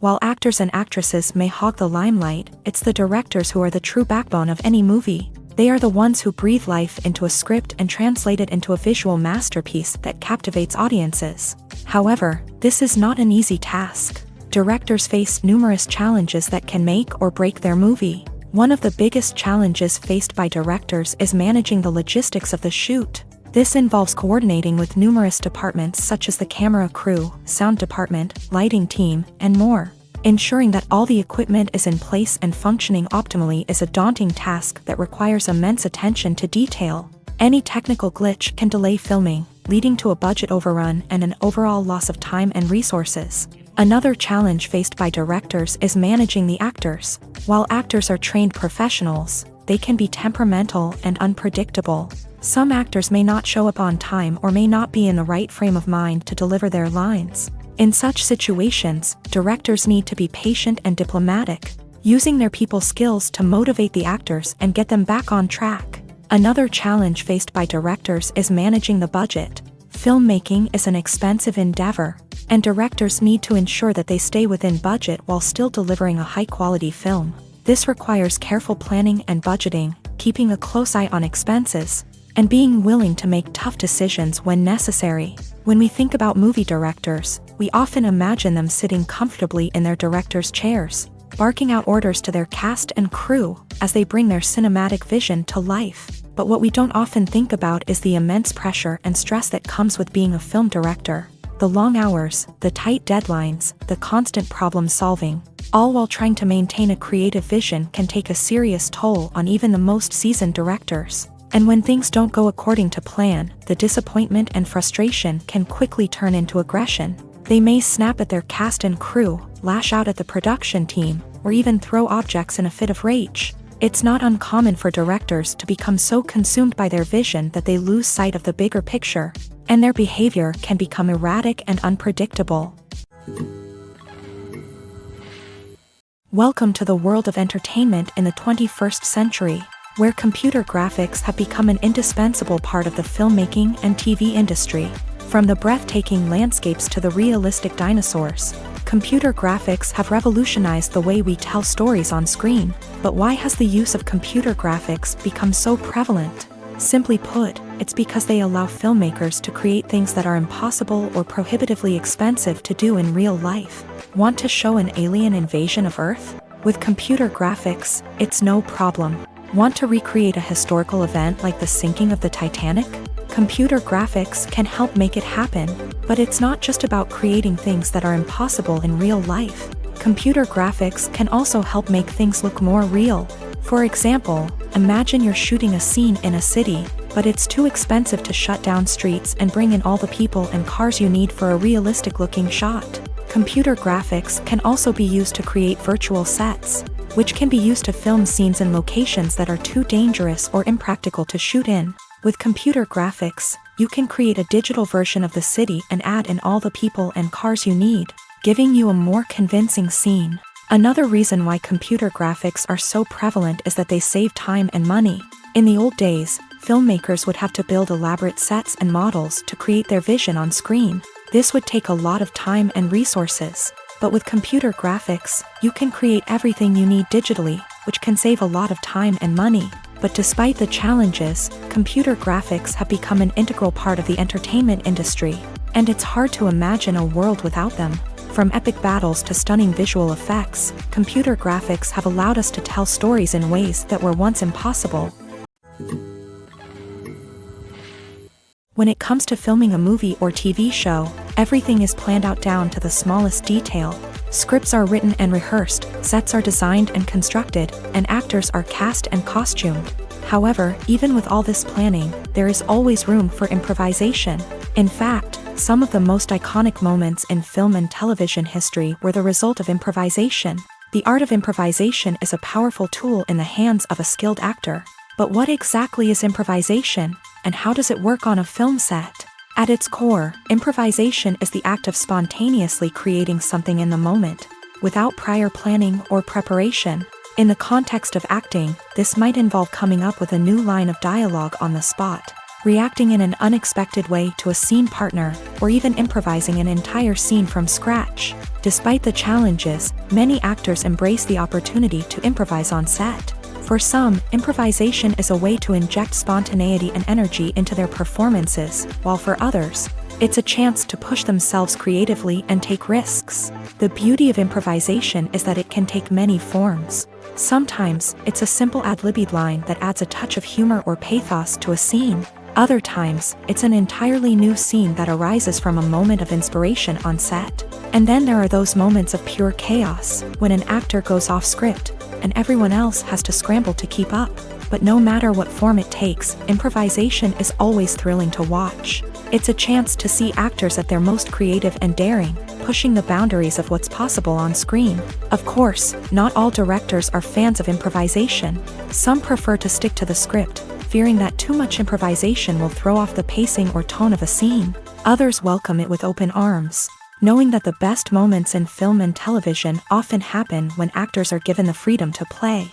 While actors and actresses may hog the limelight, it's the directors who are the true backbone of any movie. They are the ones who breathe life into a script and translate it into a visual masterpiece that captivates audiences. However, this is not an easy task. Directors face numerous challenges that can make or break their movie. One of the biggest challenges faced by directors is managing the logistics of the shoot. This involves coordinating with numerous departments such as the camera crew, sound department, lighting team, and more. Ensuring that all the equipment is in place and functioning optimally is a daunting task that requires immense attention to detail. Any technical glitch can delay filming, leading to a budget overrun and an overall loss of time and resources. Another challenge faced by directors is managing the actors. While actors are trained professionals, they can be temperamental and unpredictable. Some actors may not show up on time or may not be in the right frame of mind to deliver their lines. In such situations, directors need to be patient and diplomatic, using their people skills to motivate the actors and get them back on track. Another challenge faced by directors is managing the budget. Filmmaking is an expensive endeavor, and directors need to ensure that they stay within budget while still delivering a high-quality film. This requires careful planning and budgeting, keeping a close eye on expenses, and being willing to make tough decisions when necessary. When we think about movie directors, we often imagine them sitting comfortably in their director's chairs, barking out orders to their cast and crew as they bring their cinematic vision to life. But what we don't often think about is the immense pressure and stress that comes with being a film director. The long hours, the tight deadlines, the constant problem solving, all while trying to maintain a creative vision can take a serious toll on even the most seasoned directors. And when things don't go according to plan, the disappointment and frustration can quickly turn into aggression. They may snap at their cast and crew, lash out at the production team, or even throw objects in a fit of rage. It's not uncommon for directors to become so consumed by their vision that they lose sight of the bigger picture, and their behavior can become erratic and unpredictable. Welcome to the world of entertainment in the 21st century, where computer graphics have become an indispensable part of the filmmaking and TV industry. From the breathtaking landscapes to the realistic dinosaurs, computer graphics have revolutionized the way we tell stories on screen. But why has the use of computer graphics become so prevalent? Simply put, it's because they allow filmmakers to create things that are impossible or prohibitively expensive to do in real life. Want to show an alien invasion of Earth? With computer graphics, it's no problem. Want to recreate a historical event like the sinking of the Titanic? Computer graphics can help make it happen, but it's not just about creating things that are impossible in real life. Computer graphics can also help make things look more real. For example, imagine you're shooting a scene in a city, but it's too expensive to shut down streets and bring in all the people and cars you need for a realistic-looking shot. Computer graphics can also be used to create virtual sets, which can be used to film scenes in locations that are too dangerous or impractical to shoot in. With computer graphics, you can create a digital version of the city and add in all the people and cars you need, giving you a more convincing scene. Another reason why computer graphics are so prevalent is that they save time and money. In the old days, filmmakers would have to build elaborate sets and models to create their vision on screen. This would take a lot of time and resources. But with computer graphics, you can create everything you need digitally, which can save a lot of time and money. But despite the challenges, computer graphics have become an integral part of the entertainment industry, and it's hard to imagine a world without them. From epic battles to stunning visual effects, computer graphics have allowed us to tell stories in ways that were once impossible. When it comes to filming a movie or TV show, everything is planned out down to the smallest detail. Scripts are written and rehearsed, sets are designed and constructed, and actors are cast and costumed. However, even with all this planning, there is always room for improvisation. In fact, some of the most iconic moments in film and television history were the result of improvisation. The art of improvisation is a powerful tool in the hands of a skilled actor. But what exactly is improvisation, and how does it work on a film set? At its core, improvisation is the act of spontaneously creating something in the moment, without prior planning or preparation. In the context of acting, this might involve coming up with a new line of dialogue on the spot, reacting in an unexpected way to a scene partner, or even improvising an entire scene from scratch. Despite the challenges, many actors embrace the opportunity to improvise on set. For some, improvisation is a way to inject spontaneity and energy into their performances, while for others, it's a chance to push themselves creatively and take risks. The beauty of improvisation is that it can take many forms. Sometimes, it's a simple ad-libbed line that adds a touch of humor or pathos to a scene. Other times, it's an entirely new scene that arises from a moment of inspiration on set. And then there are those moments of pure chaos, when an actor goes off script, and everyone else has to scramble to keep up. But no matter what form it takes, improvisation is always thrilling to watch. It's a chance to see actors at their most creative and daring, pushing the boundaries of what's possible on screen. Of course, not all directors are fans of improvisation. Some prefer to stick to the script, fearing that too much improvisation will throw off the pacing or tone of a scene. Others welcome it with open arms, knowing that the best moments in film and television often happen when actors are given the freedom to play.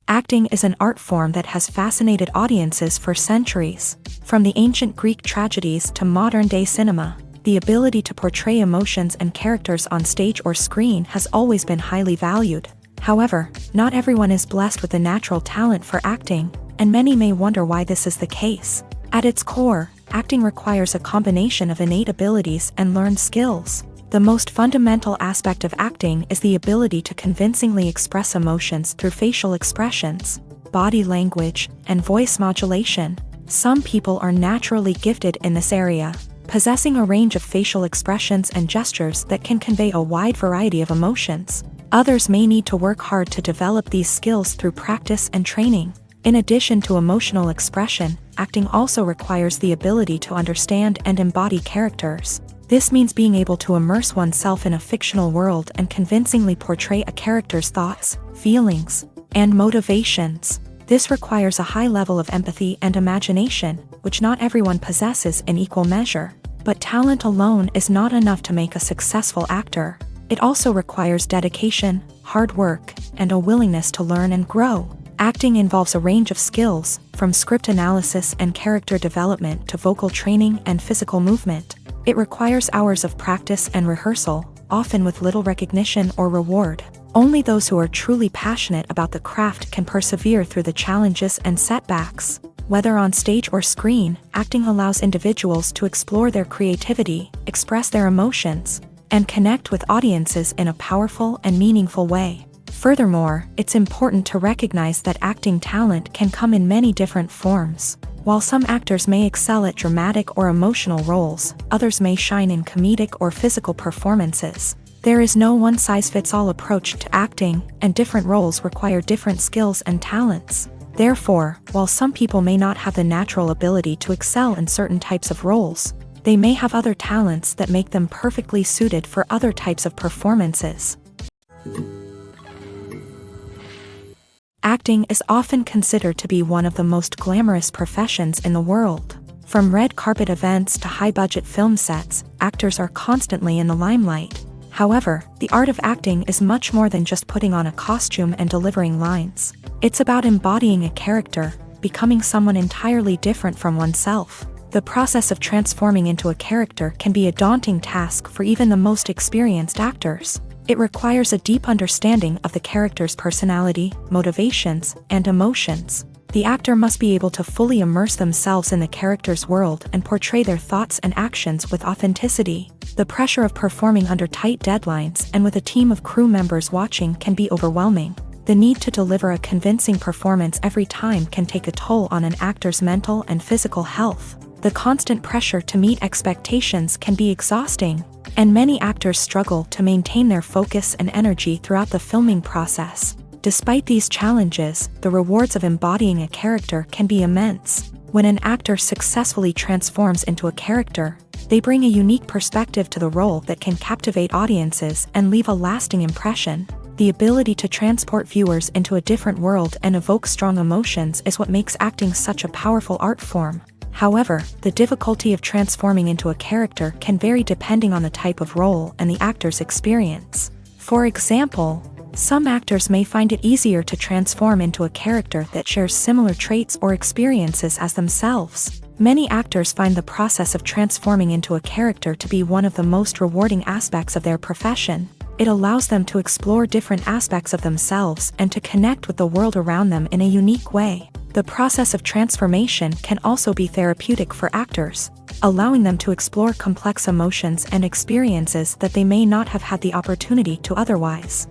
Acting is an art form that has fascinated audiences for centuries. From the ancient Greek tragedies to modern-day cinema, the ability to portray emotions and characters on stage or screen has always been highly valued. However, not everyone is blessed with the natural talent for acting, and many may wonder why this is the case. At its core, acting requires a combination of innate abilities and learned skills. The most fundamental aspect of acting is the ability to convincingly express emotions through facial expressions, body language, and voice modulation. Some people are naturally gifted in this area, possessing a range of facial expressions and gestures that can convey a wide variety of emotions. Others may need to work hard to develop these skills through practice and training. In addition to emotional expression, acting also requires the ability to understand and embody characters. This means being able to immerse oneself in a fictional world and convincingly portray a character's thoughts, feelings, and motivations. This requires a high level of empathy and imagination, which not everyone possesses in equal measure. But talent alone is not enough to make a successful actor. It also requires dedication, hard work, and a willingness to learn and grow. Acting involves a range of skills, from script analysis and character development to vocal training and physical movement. It requires hours of practice and rehearsal, often with little recognition or reward. Only those who are truly passionate about the craft can persevere through the challenges and setbacks. Whether on stage or screen, acting allows individuals to explore their creativity, express their emotions, and connect with audiences in a powerful and meaningful way. Furthermore, it's important to recognize that acting talent can come in many different forms. While some actors may excel at dramatic or emotional roles, others may shine in comedic or physical performances. There is no one-size-fits-all approach to acting, and different roles require different skills and talents. Therefore, while some people may not have the natural ability to excel in certain types of roles, they may have other talents that make them perfectly suited for other types of performances. Acting is often considered to be one of the most glamorous professions in the world. From red carpet events to high-budget film sets, actors are constantly in the limelight. However, the art of acting is much more than just putting on a costume and delivering lines. It's about embodying a character, becoming someone entirely different from oneself. The process of transforming into a character can be a daunting task for even the most experienced actors. It requires a deep understanding of the character's personality, motivations, and emotions. The actor must be able to fully immerse themselves in the character's world and portray their thoughts and actions with authenticity. The pressure of performing under tight deadlines and with a team of crew members watching can be overwhelming. The need to deliver a convincing performance every time can take a toll on an actor's mental and physical health. The constant pressure to meet expectations can be exhausting, and many actors struggle to maintain their focus and energy throughout the filming process. Despite these challenges, the rewards of embodying a character can be immense. When an actor successfully transforms into a character, they bring a unique perspective to the role that can captivate audiences and leave a lasting impression. The ability to transport viewers into a different world and evoke strong emotions is what makes acting such a powerful art form. However, the difficulty of transforming into a character can vary depending on the type of role and the actor's experience. For example, Some actors may find it easier to transform into a character that shares similar traits or experiences as themselves. Many actors find the process of transforming into a character to be one of the most rewarding aspects of their profession. It allows them to explore different aspects of themselves and to connect with the world around them in a unique way. The process of transformation can also be therapeutic for actors, allowing them to explore complex emotions and experiences that they may not have had the opportunity to otherwise.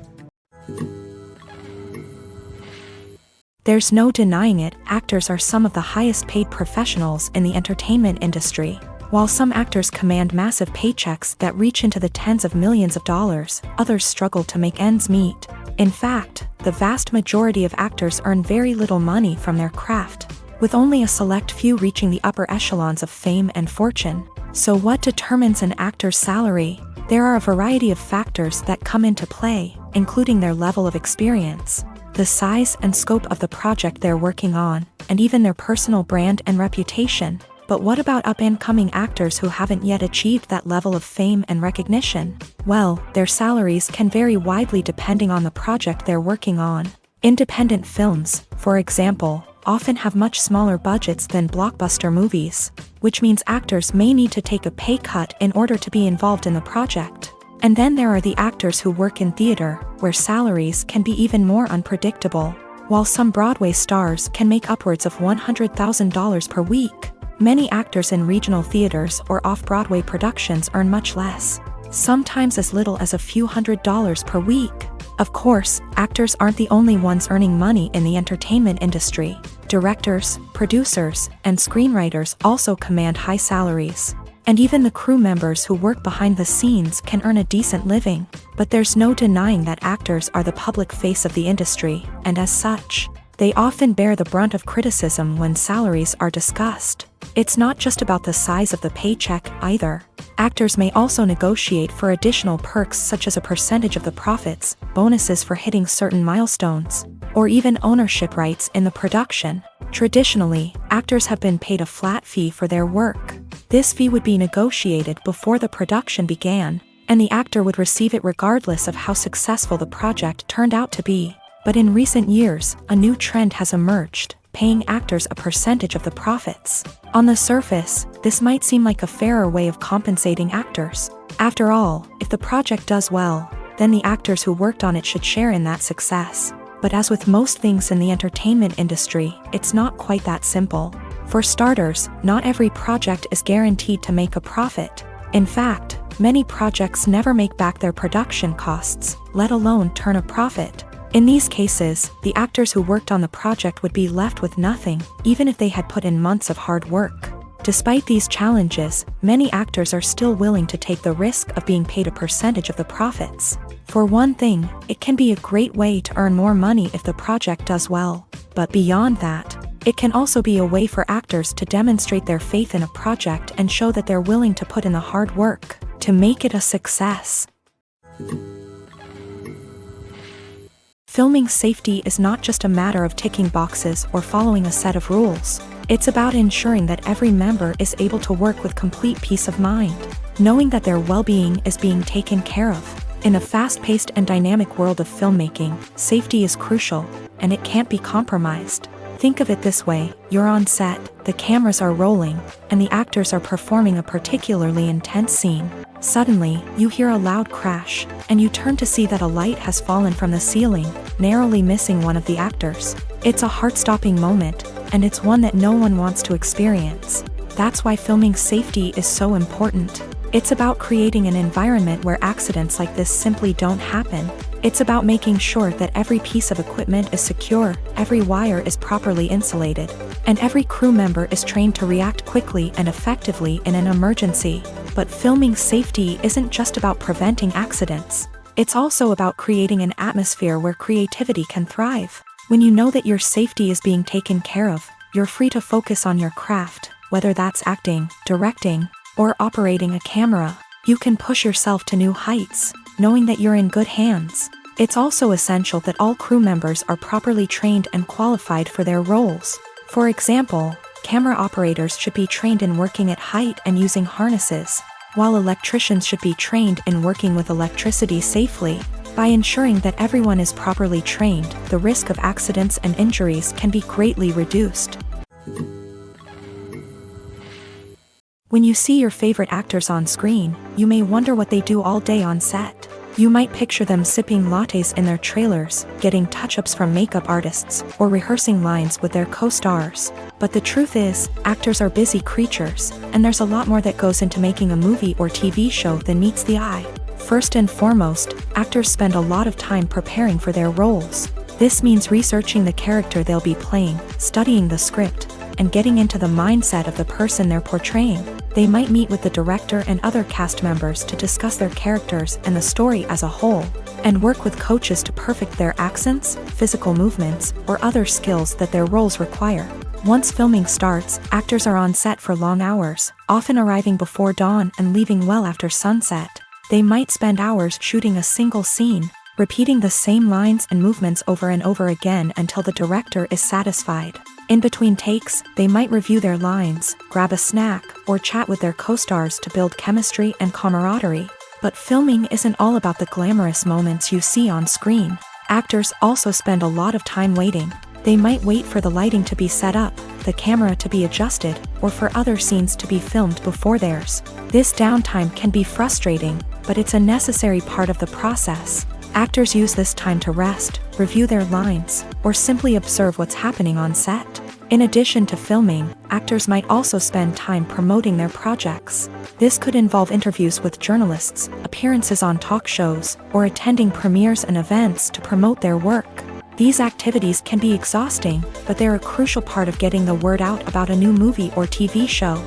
There's no denying it, actors are some of the highest paid professionals in the entertainment industry. While some actors command massive paychecks that reach into the tens of millions of dollars, others struggle to make ends meet. In fact, the vast majority of actors earn very little money from their craft, with only a select few reaching the upper echelons of fame and fortune. So what determines an actor's salary? There are a variety of factors that come into play, including their level of experience, the size and scope of the project they're working on, and even their personal brand and reputation. But what about up-and-coming actors who haven't yet achieved that level of fame and recognition? Well, their salaries can vary widely depending on the project they're working on. Independent films, for example, often have much smaller budgets than blockbuster movies, which means actors may need to take a pay cut in order to be involved in the project. And then there are the actors who work in theater, where salaries can be even more unpredictable. While some Broadway stars can make upwards of $100,000 per week, many actors in regional theaters or off-Broadway productions earn much less, sometimes as little as a few $100s per week. Of course, actors aren't the only ones earning money in the entertainment industry. Directors, producers, and screenwriters also command high salaries. And even the crew members who work behind the scenes can earn a decent living. But there's no denying that actors are the public face of the industry, and as such, they often bear the brunt of criticism when salaries are discussed. It's not just about the size of the paycheck, either. Actors may also negotiate for additional perks such as a percentage of the profits, bonuses for hitting certain milestones, or even ownership rights in the production. Traditionally, actors have been paid a flat fee for their work. This fee would be negotiated before the production began, and the actor would receive it regardless of how successful the project turned out to be. But in recent years, a new trend has emerged, paying actors a percentage of the profits. On the surface, this might seem like a fairer way of compensating actors. After all, if the project does well, then the actors who worked on it should share in that success. But as with most things in the entertainment industry, it's not quite that simple. For starters, not every project is guaranteed to make a profit. In fact, many projects never make back their production costs, let alone turn a profit. In these cases, the actors who worked on the project would be left with nothing, even if they had put in months of hard work. Despite these challenges, many actors are still willing to take the risk of being paid a percentage of the profits. For one thing, it can be a great way to earn more money if the project does well. But beyond that, it can also be a way for actors to demonstrate their faith in a project and show that they're willing to put in the hard work to make it a success. Filming safety is not just a matter of ticking boxes or following a set of rules. It's about ensuring that every member is able to work with complete peace of mind, knowing that their well-being is being taken care of. In a fast-paced and dynamic world of filmmaking, safety is crucial, and it can't be compromised. Think of it this way: you're on set, the cameras are rolling, and the actors are performing a particularly intense scene. Suddenly, you hear a loud crash, and you turn to see that a light has fallen from the ceiling, narrowly missing one of the actors. It's a heart-stopping moment, and it's one that no one wants to experience. That's why filming safety is so important. It's about creating an environment where accidents like this simply don't happen. It's about making sure that every piece of equipment is secure, every wire is properly insulated, and every crew member is trained to react quickly and effectively in an emergency. But filming safety isn't just about preventing accidents. It's also about creating an atmosphere where creativity can thrive. When you know that your safety is being taken care of, you're free to focus on your craft, whether that's acting, directing, or operating a camera. You can push yourself to new heights, knowing that you're in good hands. It's also essential that all crew members are properly trained and qualified for their roles. For example, camera operators should be trained in working at height and using harnesses, while electricians should be trained in working with electricity safely. By ensuring that everyone is properly trained, the risk of accidents and injuries can be greatly reduced. When you see your favorite actors on screen, you may wonder what they do all day on set. You might picture them sipping lattes in their trailers, getting touch-ups from makeup artists, or rehearsing lines with their co-stars. But the truth is, actors are busy creatures, and there's a lot more that goes into making a movie or TV show than meets the eye. First and foremost, actors spend a lot of time preparing for their roles. This means researching the character they'll be playing, studying the script, and getting into the mindset of the person they're portraying. They might meet with the director and other cast members to discuss their characters and the story as a whole, and work with coaches to perfect their accents, physical movements, or other skills that their roles require. Once filming starts, actors are on set for long hours, often arriving before dawn and leaving well after sunset. They might spend hours shooting a single scene, repeating the same lines and movements over and over again until the director is satisfied. In between takes, they might review their lines, grab a snack, or chat with their co-stars to build chemistry and camaraderie. But filming isn't all about the glamorous moments you see on screen. Actors also spend a lot of time waiting. They might wait for the lighting to be set up, the camera to be adjusted, or for other scenes to be filmed before theirs. This downtime can be frustrating, but it's a necessary part of the process. Actors use this time to rest, review their lines, or simply observe what's happening on set. In addition to filming, actors might also spend time promoting their projects. This could involve interviews with journalists, appearances on talk shows, or attending premieres and events to promote their work. These activities can be exhausting, but they're a crucial part of getting the word out about a new movie or TV show.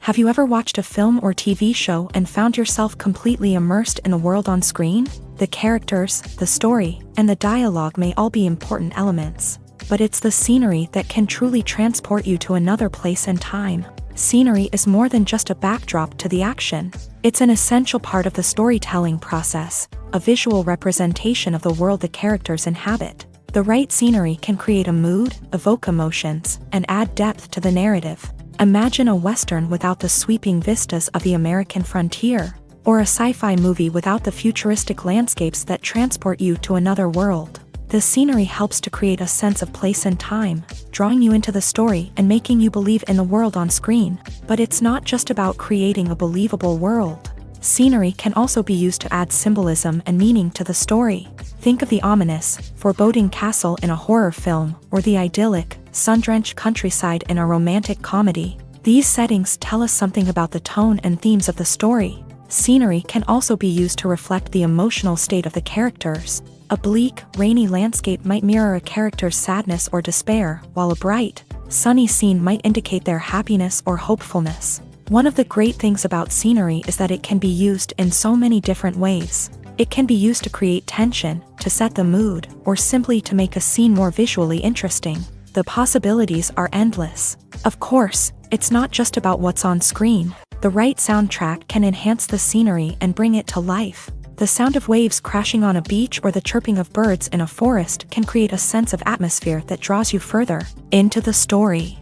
Have you ever watched a film or TV show and found yourself completely immersed in the world on screen? The characters, the story, and the dialogue may all be important elements, but it's the scenery that can truly transport you to another place and time. Scenery is more than just a backdrop to the action. It's an essential part of the storytelling process, a visual representation of the world the characters inhabit. The right scenery can create a mood, evoke emotions, and add depth to the narrative. Imagine a Western without the sweeping vistas of the American frontier, or a sci-fi movie without the futuristic landscapes that transport you to another world. The scenery helps to create a sense of place and time, drawing you into the story and making you believe in the world on screen. But it's not just about creating a believable world. Scenery can also be used to add symbolism and meaning to the story. Think of the ominous, foreboding castle in a horror film, or the idyllic, sun-drenched countryside in a romantic comedy. These settings tell us something about the tone and themes of the story. Scenery can also be used to reflect the emotional state of the characters. A bleak, rainy landscape might mirror a character's sadness or despair, while a bright, sunny scene might indicate their happiness or hopefulness. One of the great things about scenery is that it can be used in so many different ways. It can be used to create tension, to set the mood, or simply to make a scene more visually interesting. The possibilities are endless. Of course, it's not just about what's on screen. The right soundtrack can enhance the scenery and bring it to life. The sound of waves crashing on a beach or the chirping of birds in a forest can create a sense of atmosphere that draws you further into the story.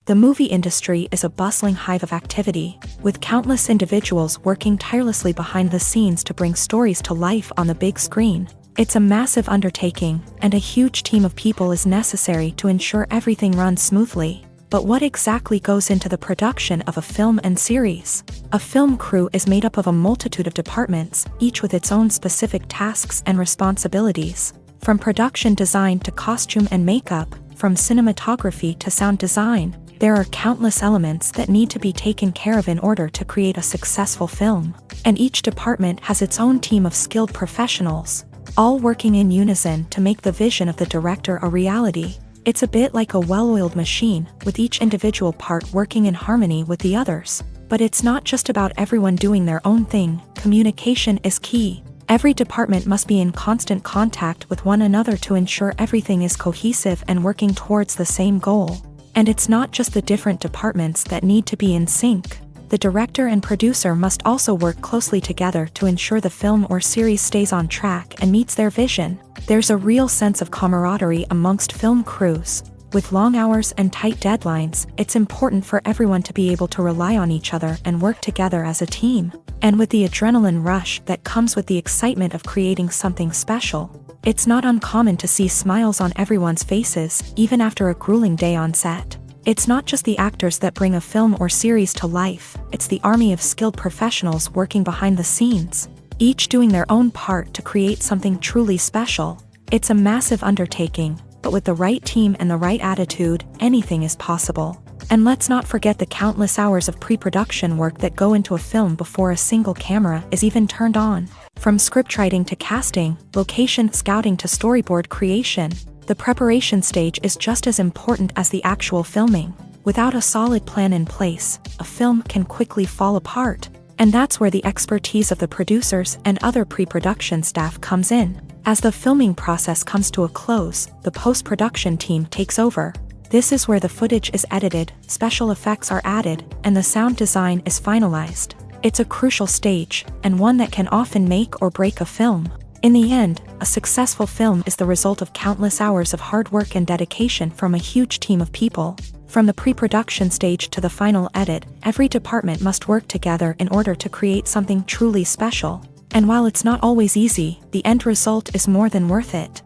The movie industry is a bustling hive of activity, with countless individuals working tirelessly behind the scenes to bring stories to life on the big screen. It's a massive undertaking, and a huge team of people is necessary to ensure everything runs smoothly. But what exactly goes into the production of a film and series? A film crew is made up of a multitude of departments, each with its own specific tasks and responsibilities. From production design to costume and makeup, from cinematography to sound design, there are countless elements that need to be taken care of in order to create a successful film. And each department has its own team of skilled professionals, all working in unison to make the vision of the director a reality. It's a bit like a well-oiled machine, with each individual part working in harmony with the others. But it's not just about everyone doing their own thing. Communication is key. Every department must be in constant contact with one another to ensure everything is cohesive and working towards the same goal. And it's not just the different departments that need to be in sync. The director and producer must also work closely together to ensure the film or series stays on track and meets their vision. There's a real sense of camaraderie amongst film crews. With long hours and tight deadlines, it's important for everyone to be able to rely on each other and work together as a team. And with the adrenaline rush that comes with the excitement of creating something special, it's not uncommon to see smiles on everyone's faces, even after a grueling day on set. It's not just the actors that bring a film or series to life, it's the army of skilled professionals working behind the scenes, each doing their own part to create something truly special. It's a massive undertaking, but with the right team and the right attitude, anything is possible. And let's not forget the countless hours of pre-production work that go into a film before a single camera is even turned on. From scriptwriting to casting, location scouting to storyboard creation, the preparation stage is just as important as the actual filming. Without a solid plan in place, a film can quickly fall apart. And that's where the expertise of the producers and other pre-production staff comes in. As the filming process comes to a close, the post-production team takes over. This is where the footage is edited, special effects are added, and the sound design is finalized. It's a crucial stage, and one that can often make or break a film. In the end, a successful film is the result of countless hours of hard work and dedication from a huge team of people. From the pre-production stage to the final edit, every department must work together in order to create something truly special. And while it's not always easy, the end result is more than worth it.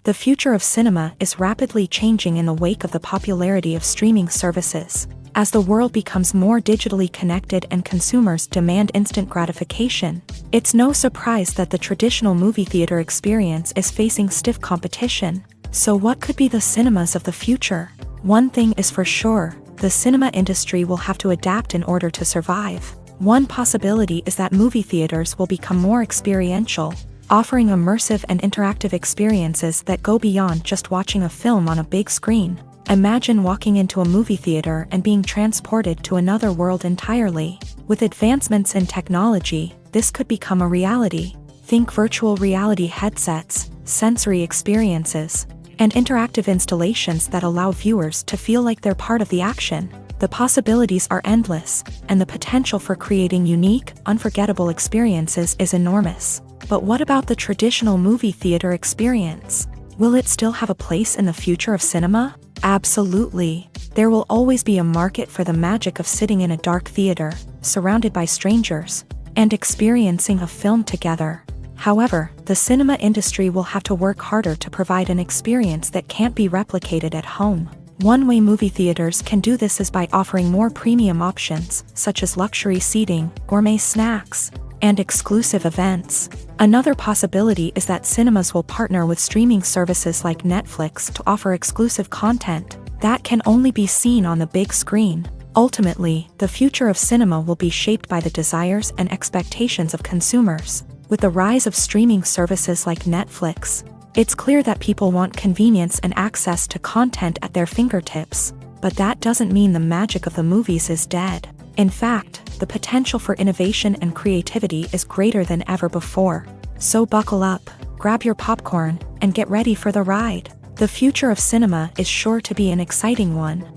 The future of cinema is rapidly changing in the wake of the popularity of streaming services. As the world becomes more digitally connected and consumers demand instant gratification, it's no surprise that the traditional movie theater experience is facing stiff competition. So what could be the cinemas of the future? One thing is for sure, the cinema industry will have to adapt in order to survive. One possibility is that movie theaters will become more experiential, offering immersive and interactive experiences that go beyond just watching a film on a big screen. Imagine walking into a movie theater and being transported to another world entirely. With advancements in technology, this could become a reality. Think virtual reality headsets, sensory experiences, and interactive installations that allow viewers to feel like they're part of the action. The possibilities are endless, and the potential for creating unique, unforgettable experiences is enormous. But what about the traditional movie theater experience? Will it still have a place in the future of cinema? Absolutely. There will always be a market for the magic of sitting in a dark theater, surrounded by strangers, and experiencing a film together. However, the cinema industry will have to work harder to provide an experience that can't be replicated at home. One way movie theaters can do this is by offering more premium options, such as luxury seating, gourmet snacks, and exclusive events. Another possibility is that cinemas will partner with streaming services like Netflix to offer exclusive content that can only be seen on the big screen. Ultimately, the future of cinema will be shaped by the desires and expectations of consumers. With the rise of streaming services like Netflix, it's clear that people want convenience and access to content at their fingertips. But that doesn't mean the magic of the movies is dead. In fact, the potential for innovation and creativity is greater than ever before. So buckle up, grab your popcorn, and get ready for the ride. The future of cinema is sure to be an exciting one.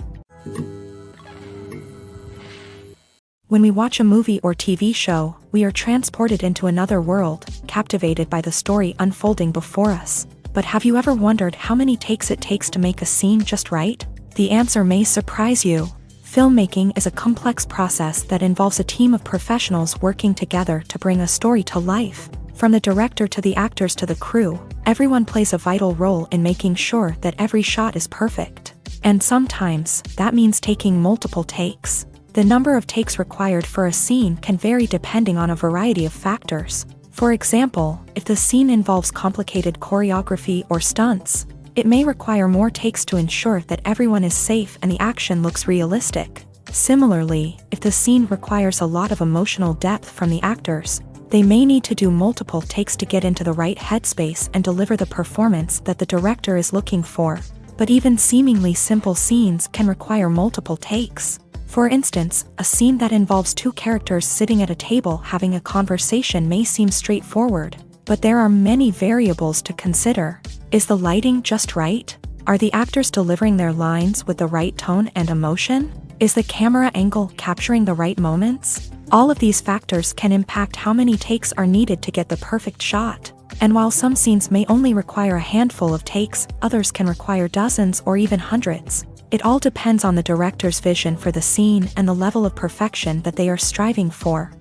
When we watch a movie or TV show, we are transported into another world, captivated by the story unfolding before us. But have you ever wondered how many takes it takes to make a scene just right? The answer may surprise you. Filmmaking is a complex process that involves a team of professionals working together to bring a story to life. From the director to the actors to the crew, everyone plays a vital role in making sure that every shot is perfect. And sometimes, that means taking multiple takes. The number of takes required for a scene can vary depending on a variety of factors. For example, if the scene involves complicated choreography or stunts, it may require more takes to ensure that everyone is safe and the action looks realistic. Similarly, if the scene requires a lot of emotional depth from the actors, they may need to do multiple takes to get into the right headspace and deliver the performance that the director is looking for. But even seemingly simple scenes can require multiple takes. For instance, a scene that involves two characters sitting at a table having a conversation may seem straightforward, but there are many variables to consider. Is the lighting just right? Are the actors delivering their lines with the right tone and emotion? Is the camera angle capturing the right moments? All of these factors can impact how many takes are needed to get the perfect shot. And while some scenes may only require a handful of takes, others can require dozens or even hundreds. It all depends on the director's vision for the scene and the level of perfection that they are striving for.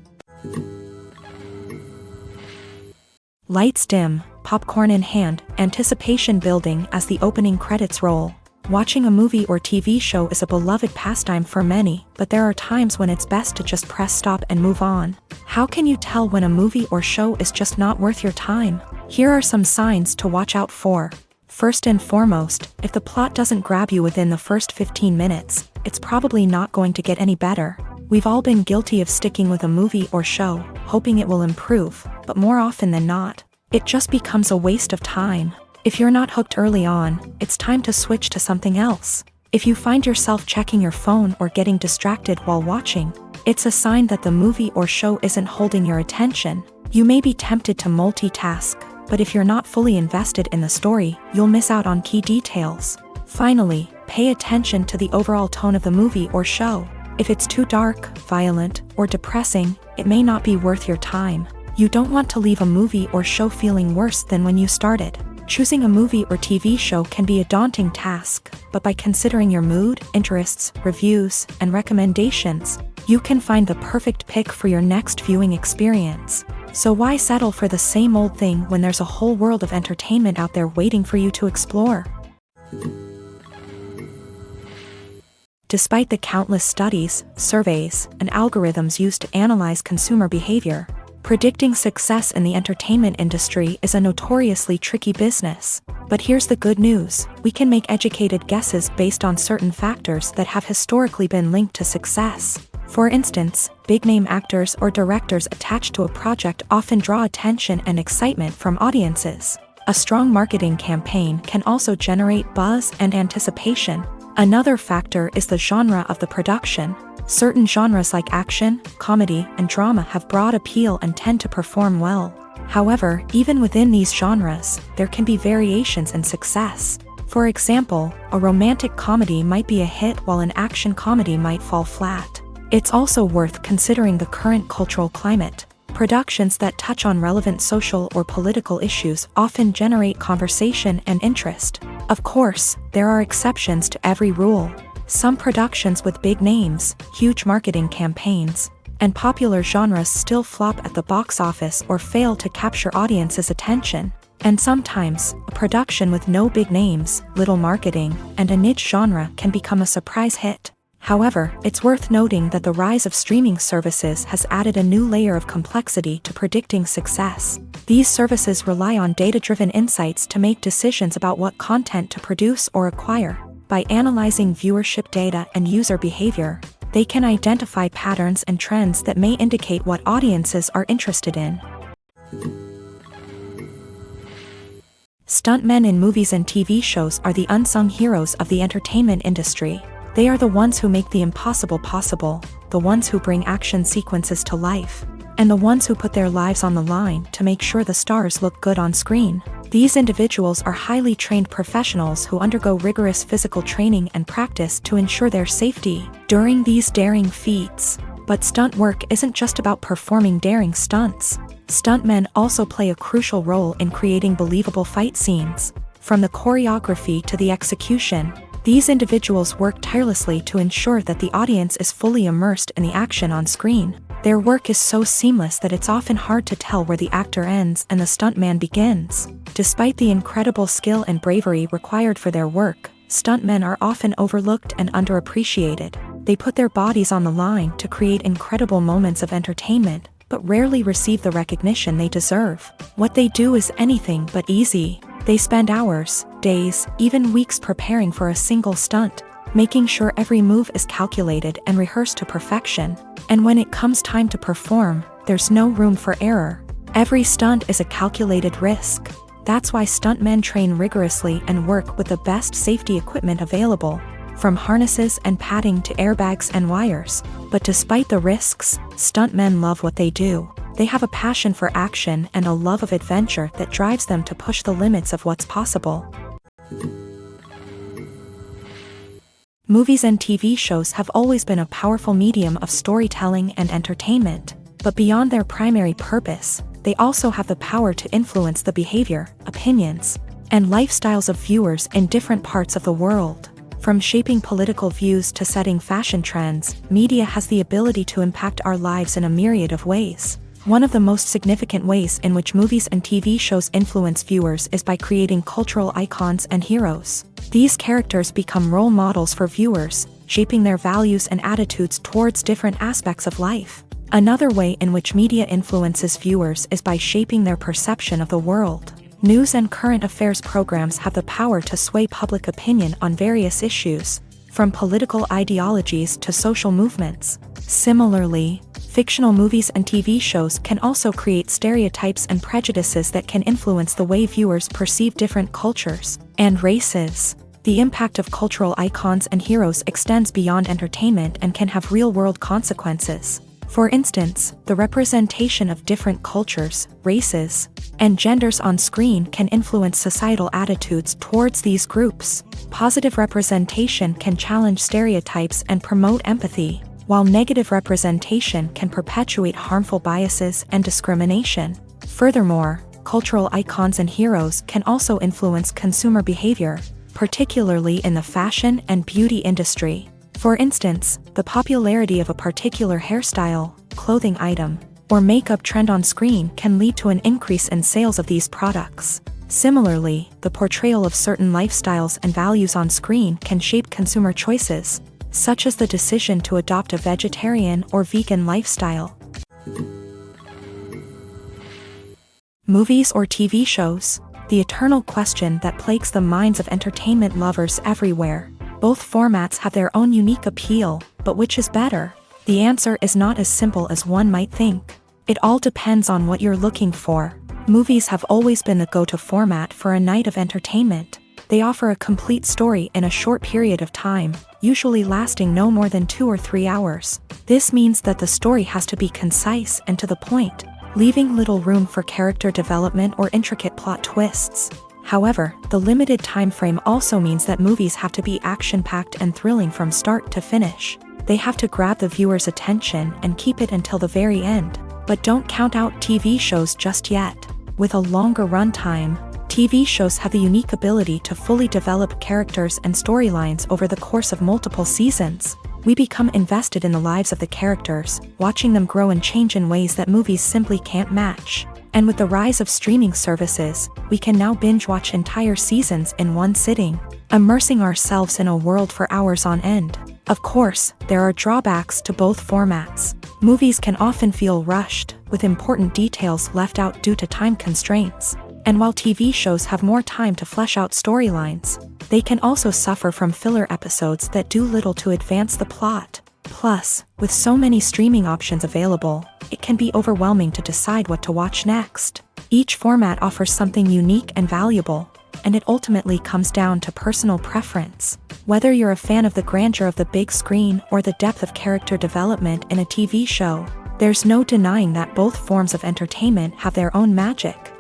Lights dim, popcorn in hand, anticipation building as the opening credits roll. Watching a movie or TV show is a beloved pastime for many, but there are times when it's best to just press stop and move on. How can you tell when a movie or show is just not worth your time? Here are some signs to watch out for. First and foremost, if the plot doesn't grab you within the first 15 minutes, it's probably not going to get any better. We've all been guilty of sticking with a movie or show, hoping it will improve, but more often than not, it just becomes a waste of time. If you're not hooked early on, it's time to switch to something else. If you find yourself checking your phone or getting distracted while watching, it's a sign that the movie or show isn't holding your attention. You may be tempted to multitask, but if you're not fully invested in the story, you'll miss out on key details. Finally, pay attention to the overall tone of the movie or show. If it's too dark, violent, or depressing, it may not be worth your time. You don't want to leave a movie or show feeling worse than when you started. Choosing a movie or TV show can be a daunting task, but by considering your mood, interests, reviews, and recommendations, you can find the perfect pick for your next viewing experience. So why settle for the same old thing when there's a whole world of entertainment out there waiting for you to explore? Despite the countless studies, surveys, and algorithms used to analyze consumer behavior, predicting success in the entertainment industry is a notoriously tricky business. But here's the good news: we can make educated guesses based on certain factors that have historically been linked to success. For instance, big-name actors or directors attached to a project often draw attention and excitement from audiences. A strong marketing campaign can also generate buzz and anticipation. Another factor is the genre of the production. Certain genres like action, comedy, and drama have broad appeal and tend to perform well. However, even within these genres, there can be variations in success. For example, a romantic comedy might be a hit while an action comedy might fall flat. It's also worth considering the current cultural climate. Productions that touch on relevant social or political issues often generate conversation and interest. Of course, there are exceptions to every rule. Some productions with big names, huge marketing campaigns, and popular genres still flop at the box office or fail to capture audiences' attention. And sometimes, a production with no big names, little marketing, and a niche genre can become a surprise hit. However, it's worth noting that the rise of streaming services has added a new layer of complexity to predicting success. These services rely on data-driven insights to make decisions about what content to produce or acquire. By analyzing viewership data and user behavior, they can identify patterns and trends that may indicate what audiences are interested in. Stuntmen in movies and TV shows are the unsung heroes of the entertainment industry. They are the ones who make the impossible possible, the ones who bring action sequences to life, and the ones who put their lives on the line to make sure the stars look good on screen. These individuals are highly trained professionals who undergo rigorous physical training and practice to ensure their safety during these daring feats. But stunt work isn't just about performing daring stunts. Stuntmen also play a crucial role in creating believable fight scenes. From the choreography to the execution, these individuals work tirelessly to ensure that the audience is fully immersed in the action on screen. Their work is so seamless that it's often hard to tell where the actor ends and the stuntman begins. Despite the incredible skill and bravery required for their work, stuntmen are often overlooked and underappreciated. They put their bodies on the line to create incredible moments of entertainment, but rarely receive the recognition they deserve. What they do is anything but easy. They spend hours, days, even weeks preparing for a single stunt, making sure every move is calculated and rehearsed to perfection. And when it comes time to perform, there's no room for error. Every stunt is a calculated risk. That's why stuntmen train rigorously and work with the best safety equipment available, from harnesses and padding to airbags and wires. But despite the risks, stuntmen love what they do. They have a passion for action and a love of adventure that drives them to push the limits of what's possible. Movies and TV shows have always been a powerful medium of storytelling and entertainment. But beyond their primary purpose, they also have the power to influence the behavior, opinions, and lifestyles of viewers in different parts of the world. From shaping political views to setting fashion trends, media has the ability to impact our lives in a myriad of ways. One of the most significant ways in which movies and TV shows influence viewers is by creating cultural icons and heroes. These characters become role models for viewers, shaping their values and attitudes towards different aspects of life. Another way in which media influences viewers is by shaping their perception of the world. News and current affairs programs have the power to sway public opinion on various issues, from political ideologies to social movements. Similarly, fictional movies and TV shows can also create stereotypes and prejudices that can influence the way viewers perceive different cultures and races. The impact of cultural icons and heroes extends beyond entertainment and can have real-world consequences. For instance, the representation of different cultures, races, and genders on screen can influence societal attitudes towards these groups. Positive representation can challenge stereotypes and promote empathy, while negative representation can perpetuate harmful biases and discrimination. Furthermore, cultural icons and heroes can also influence consumer behavior, particularly in the fashion and beauty industry. For instance, the popularity of a particular hairstyle, clothing item, or makeup trend on screen can lead to an increase in sales of these products. Similarly, the portrayal of certain lifestyles and values on screen can shape consumer choices, such as the decision to adopt a vegetarian or vegan lifestyle. Movies or TV shows? The eternal question that plagues the minds of entertainment lovers everywhere. Both formats have their own unique appeal, but which is better? The answer is not as simple as one might think. It all depends on what you're looking for. Movies have always been the go-to format for a night of entertainment. They offer a complete story in a short period of time, usually lasting no more than 2 or 3 hours. This means that the story has to be concise and to the point, leaving little room for character development or intricate plot twists. However, the limited time frame also means that movies have to be action-packed and thrilling from start to finish. They have to grab the viewer's attention and keep it until the very end. But don't count out TV shows just yet. With a longer runtime, TV shows have the unique ability to fully develop characters and storylines over the course of multiple seasons. We become invested in the lives of the characters, watching them grow and change in ways that movies simply can't match. And with the rise of streaming services, we can now binge-watch entire seasons in one sitting, immersing ourselves in a world for hours on end. Of course, there are drawbacks to both formats. Movies can often feel rushed, with important details left out due to time constraints. And while TV shows have more time to flesh out storylines, they can also suffer from filler episodes that do little to advance the plot. Plus, with so many streaming options available, it can be overwhelming to decide what to watch next. Each format offers something unique and valuable, and it ultimately comes down to personal preference. Whether you're a fan of the grandeur of the big screen or the depth of character development in a TV show, there's no denying that both forms of entertainment have their own magic.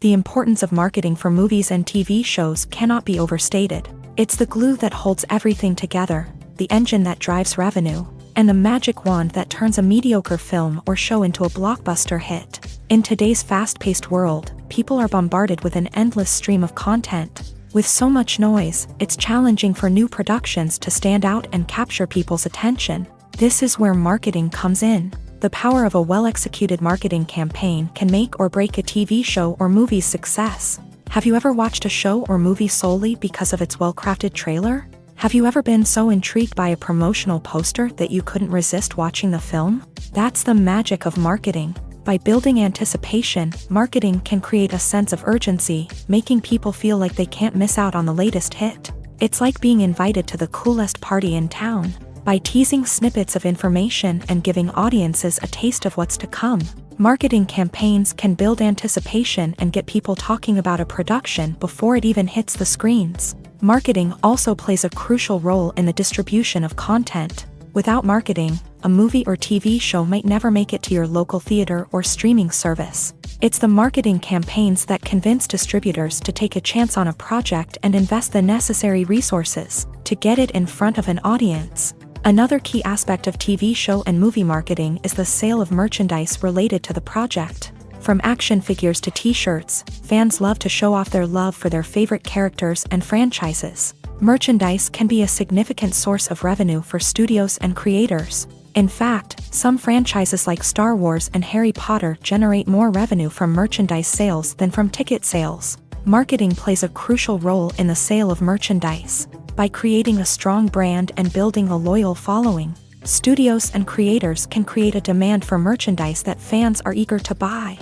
The importance of marketing for movies and TV shows cannot be overstated. It's the glue that holds everything together, the engine that drives revenue, and the magic wand that turns a mediocre film or show into a blockbuster hit. In today's fast-paced world, people are bombarded with an endless stream of content. With so much noise, it's challenging for new productions to stand out and capture people's attention. This is where marketing comes in. The power of a well-executed marketing campaign can make or break a TV show or movie's success. Have you ever watched a show or movie solely because of its well-crafted trailer? Have you ever been so intrigued by a promotional poster that you couldn't resist watching the film? That's the magic of marketing. By building anticipation, marketing can create a sense of urgency, making people feel like they can't miss out on the latest hit. It's like being invited to the coolest party in town. By teasing snippets of information and giving audiences a taste of what's to come, marketing campaigns can build anticipation and get people talking about a production before it even hits the screens. Marketing also plays a crucial role in the distribution of content. Without marketing, a movie or TV show might never make it to your local theater or streaming service. It's the marketing campaigns that convince distributors to take a chance on a project and invest the necessary resources to get it in front of an audience. Another key aspect of TV show and movie marketing is the sale of merchandise related to the project. From action figures to t-shirts, fans love to show off their love for their favorite characters and franchises. Merchandise can be a significant source of revenue for studios and creators. In fact, some franchises like Star Wars and Harry Potter generate more revenue from merchandise sales than from ticket sales. Marketing plays a crucial role in the sale of merchandise. By creating a strong brand and building a loyal following, studios and creators can create a demand for merchandise that fans are eager to buy.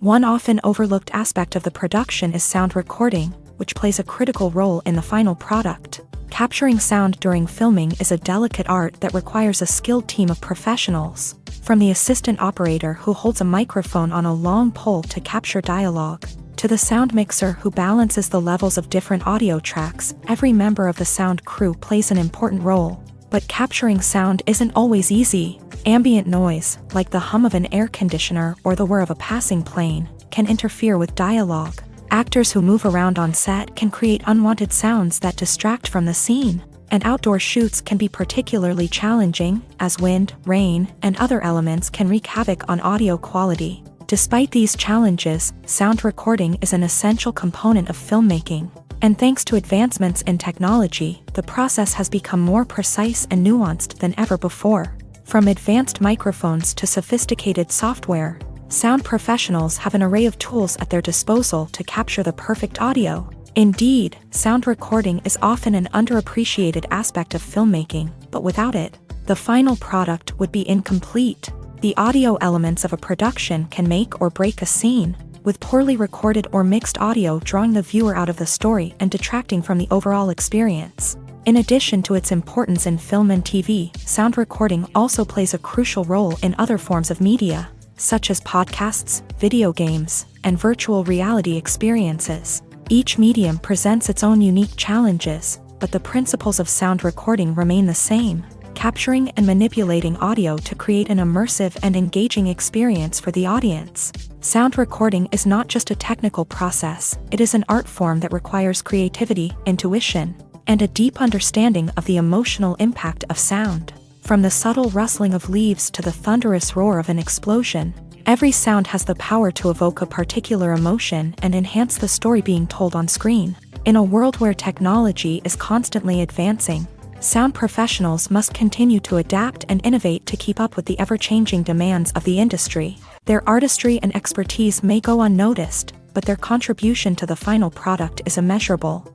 One often overlooked aspect of the production is sound recording, which plays a critical role in the final product. Capturing sound during filming is a delicate art that requires a skilled team of professionals. From the assistant operator who holds a microphone on a long pole to capture dialogue, to the sound mixer who balances the levels of different audio tracks, every member of the sound crew plays an important role. But capturing sound isn't always easy. Ambient noise, like the hum of an air conditioner or the whir of a passing plane, can interfere with dialogue. Actors who move around on set can create unwanted sounds that distract from the scene. And outdoor shoots can be particularly challenging, as wind, rain, and other elements can wreak havoc on audio quality. Despite these challenges, sound recording is an essential component of filmmaking. And thanks to advancements in technology, the process has become more precise and nuanced than ever before. From advanced microphones to sophisticated software, sound professionals have an array of tools at their disposal to capture the perfect audio. Indeed, sound recording is often an underappreciated aspect of filmmaking, but without it, the final product would be incomplete. The audio elements of a production can make or break a scene, with poorly recorded or mixed audio drawing the viewer out of the story and detracting from the overall experience. In addition to its importance in film and TV, sound recording also plays a crucial role in other forms of media, such as podcasts, video games, and virtual reality experiences. Each medium presents its own unique challenges, but the principles of sound recording remain the same: capturing and manipulating audio to create an immersive and engaging experience for the audience. Sound recording is not just a technical process, it is an art form that requires creativity, intuition, and a deep understanding of the emotional impact of sound. From the subtle rustling of leaves to the thunderous roar of an explosion, every sound has the power to evoke a particular emotion and enhance the story being told on screen. In a world where technology is constantly advancing, sound professionals must continue to adapt and innovate to keep up with the ever-changing demands of the industry. Their artistry and expertise may go unnoticed, but their contribution to the final product is immeasurable.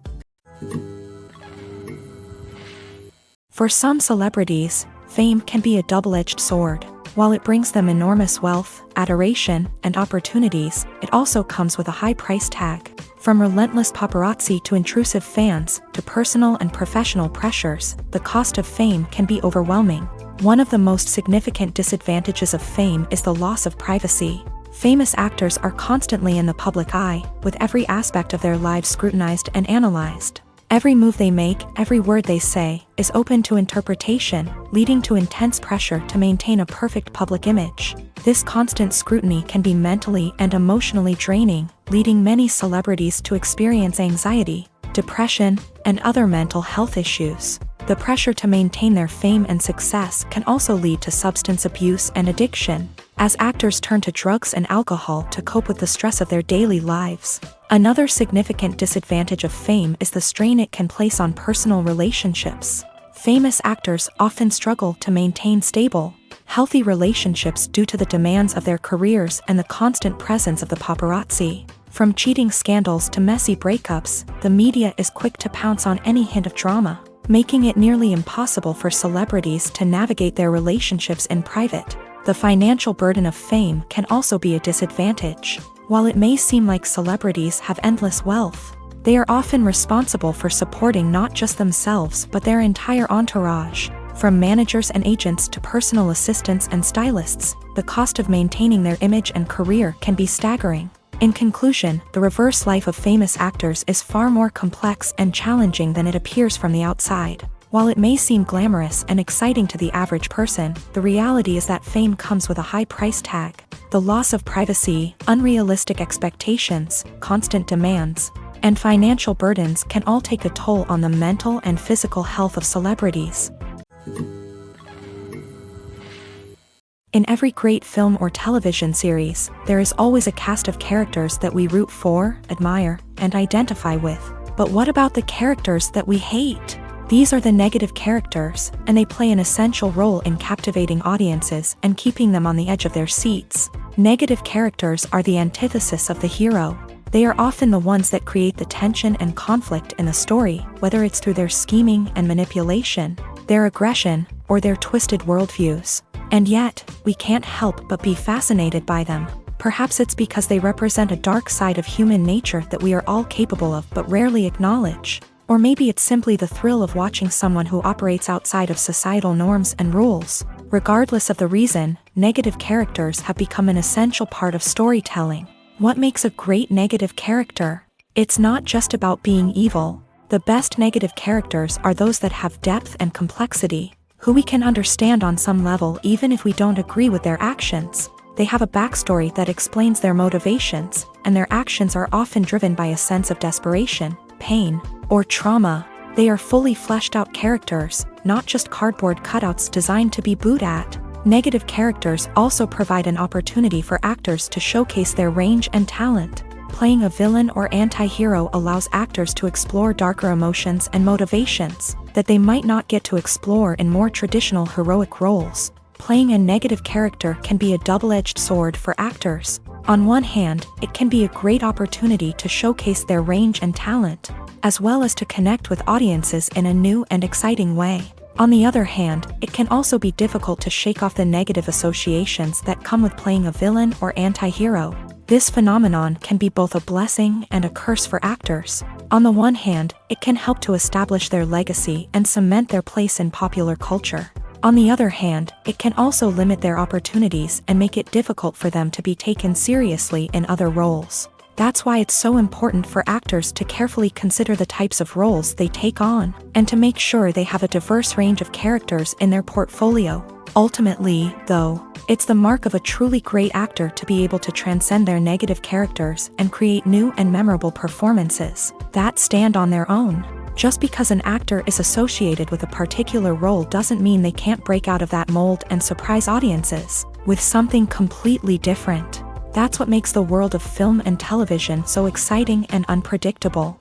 For some celebrities, fame can be a double-edged sword. While it brings them enormous wealth, adoration, and opportunities, it also comes with a high price tag. From relentless paparazzi to intrusive fans, to personal and professional pressures, the cost of fame can be overwhelming. One of the most significant disadvantages of fame is the loss of privacy. Famous actors are constantly in the public eye, with every aspect of their lives scrutinized and analyzed. Every move they make, every word they say, is open to interpretation, leading to intense pressure to maintain a perfect public image. This constant scrutiny can be mentally and emotionally draining, leading many celebrities to experience anxiety, depression, and other mental health issues. The pressure to maintain their fame and success can also lead to substance abuse and addiction, as actors turn to drugs and alcohol to cope with the stress of their daily lives. Another significant disadvantage of fame is the strain it can place on personal relationships. Famous actors often struggle to maintain stable, healthy relationships due to the demands of their careers and the constant presence of the paparazzi. From cheating scandals to messy breakups, the media is quick to pounce on any hint of drama, making it nearly impossible for celebrities to navigate their relationships in private. The financial burden of fame can also be a disadvantage. While it may seem like celebrities have endless wealth, they are often responsible for supporting not just themselves but their entire entourage. From managers and agents to personal assistants and stylists, the cost of maintaining their image and career can be staggering. In conclusion, the reverse life of famous actors is far more complex and challenging than it appears from the outside. While it may seem glamorous and exciting to the average person, the reality is that fame comes with a high price tag. The loss of privacy, unrealistic expectations, constant demands, and financial burdens can all take a toll on the mental and physical health of celebrities. In every great film or television series, there is always a cast of characters that we root for, admire, and identify with. But what about the characters that we hate? These are the negative characters, and they play an essential role in captivating audiences and keeping them on the edge of their seats. Negative characters are the antithesis of the hero. They are often the ones that create the tension and conflict in the story, whether it's through their scheming and manipulation, their aggression, or their twisted worldviews. And yet, we can't help but be fascinated by them. Perhaps it's because they represent a dark side of human nature that we are all capable of but rarely acknowledge. Or maybe it's simply the thrill of watching someone who operates outside of societal norms and rules. Regardless of the reason, negative characters have become an essential part of storytelling. What makes a great negative character? It's not just about being evil. The best negative characters are those that have depth and complexity, who we can understand on some level even if we don't agree with their actions. They have a backstory that explains their motivations, and their actions are often driven by a sense of desperation, pain, or trauma. They are fully fleshed out characters, not just cardboard cutouts designed to be booed at. Negative characters also provide an opportunity for actors to showcase their range and talent. Playing a villain or anti-hero allows actors to explore darker emotions and motivations that they might not get to explore in more traditional heroic roles. Playing a negative character can be a double-edged sword for actors. On one hand, it can be a great opportunity to showcase their range and talent, as well as to connect with audiences in a new and exciting way. On the other hand, it can also be difficult to shake off the negative associations that come with playing a villain or anti-hero. This phenomenon can be both a blessing and a curse for actors. On the one hand, it can help to establish their legacy and cement their place in popular culture. On the other hand, it can also limit their opportunities and make it difficult for them to be taken seriously in other roles. That's why it's so important for actors to carefully consider the types of roles they take on, and to make sure they have a diverse range of characters in their portfolio. Ultimately, though, it's the mark of a truly great actor to be able to transcend their negative characters and create new and memorable performances that stand on their own. Just because an actor is associated with a particular role doesn't mean they can't break out of that mold and surprise audiences with something completely different. That's what makes the world of film and television so exciting and unpredictable.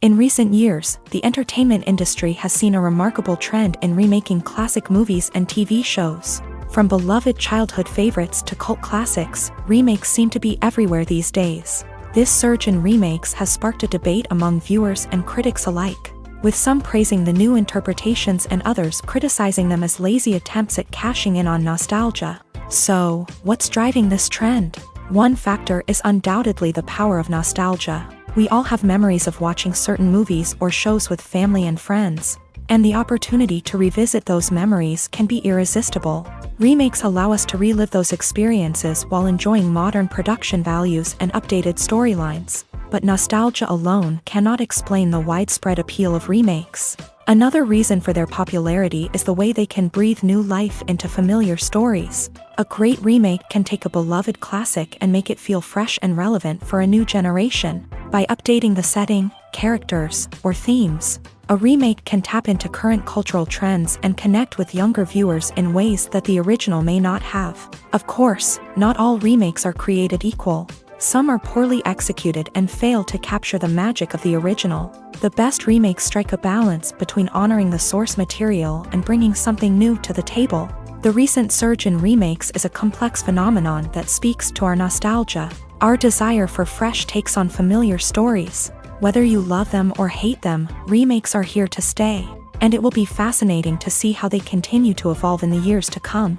In recent years, the entertainment industry has seen a remarkable trend in remaking classic movies and TV shows. From beloved childhood favorites to cult classics, remakes seem to be everywhere these days. This surge in remakes has sparked a debate among viewers and critics alike, with some praising the new interpretations and others criticizing them as lazy attempts at cashing in on nostalgia. So, what's driving this trend? One factor is undoubtedly the power of nostalgia. We all have memories of watching certain movies or shows with family and friends, and the opportunity to revisit those memories can be irresistible. Remakes allow us to relive those experiences while enjoying modern production values and updated storylines. But nostalgia alone cannot explain the widespread appeal of remakes. Another reason for their popularity is the way they can breathe new life into familiar stories. A great remake can take a beloved classic and make it feel fresh and relevant for a new generation. By updating the setting, characters, or themes, a remake can tap into current cultural trends and connect with younger viewers in ways that the original may not have. Of course, not all remakes are created equal. Some are poorly executed and fail to capture the magic of the original. The best remakes strike a balance between honoring the source material and bringing something new to the table. The recent surge in remakes is a complex phenomenon that speaks to our nostalgia, our desire for fresh takes on familiar stories. Whether you love them or hate them, remakes are here to stay, and it will be fascinating to see how they continue to evolve in the years to come.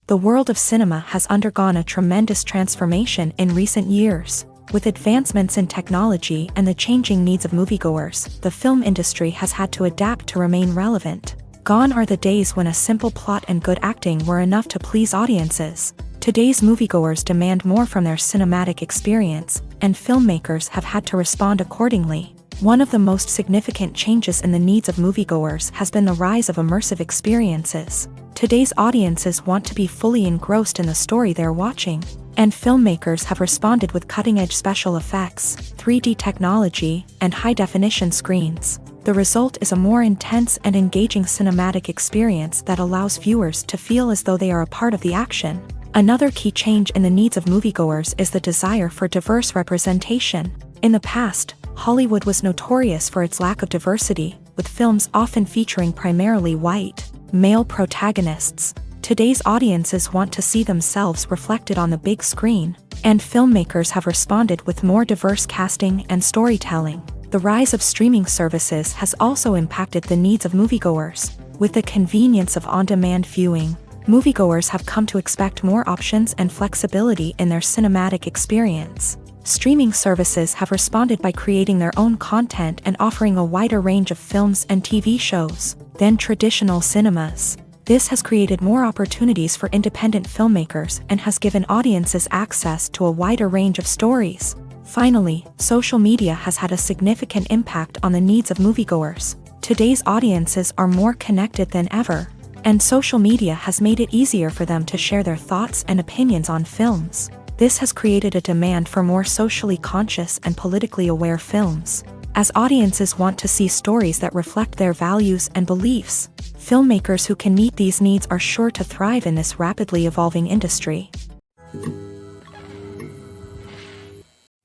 The world of cinema has undergone a tremendous transformation in recent years. With advancements in technology and the changing needs of moviegoers, the film industry has had to adapt to remain relevant. Gone are the days when a simple plot and good acting were enough to please audiences. Today's moviegoers demand more from their cinematic experience, and filmmakers have had to respond accordingly. One of the most significant changes in the needs of moviegoers has been the rise of immersive experiences. Today's audiences want to be fully engrossed in the story they're watching, and filmmakers have responded with cutting-edge special effects, 3D technology, and high-definition screens. The result is a more intense and engaging cinematic experience that allows viewers to feel as though they are a part of the action. Another key change in the needs of moviegoers is the desire for diverse representation. In the past, Hollywood was notorious for its lack of diversity, with films often featuring primarily white, male protagonists. Today's audiences want to see themselves reflected on the big screen, and filmmakers have responded with more diverse casting and storytelling. The rise of streaming services has also impacted the needs of moviegoers. With the convenience of on-demand viewing, moviegoers have come to expect more options and flexibility in their cinematic experience. Streaming services have responded by creating their own content and offering a wider range of films and TV shows than traditional cinemas. This has created more opportunities for independent filmmakers and has given audiences access to a wider range of stories. Finally, social media has had a significant impact on the needs of moviegoers. Today's audiences are more connected than ever, and social media has made it easier for them to share their thoughts and opinions on films. This has created a demand for more socially conscious and politically aware films. As audiences want to see stories that reflect their values and beliefs, filmmakers who can meet these needs are sure to thrive in this rapidly evolving industry.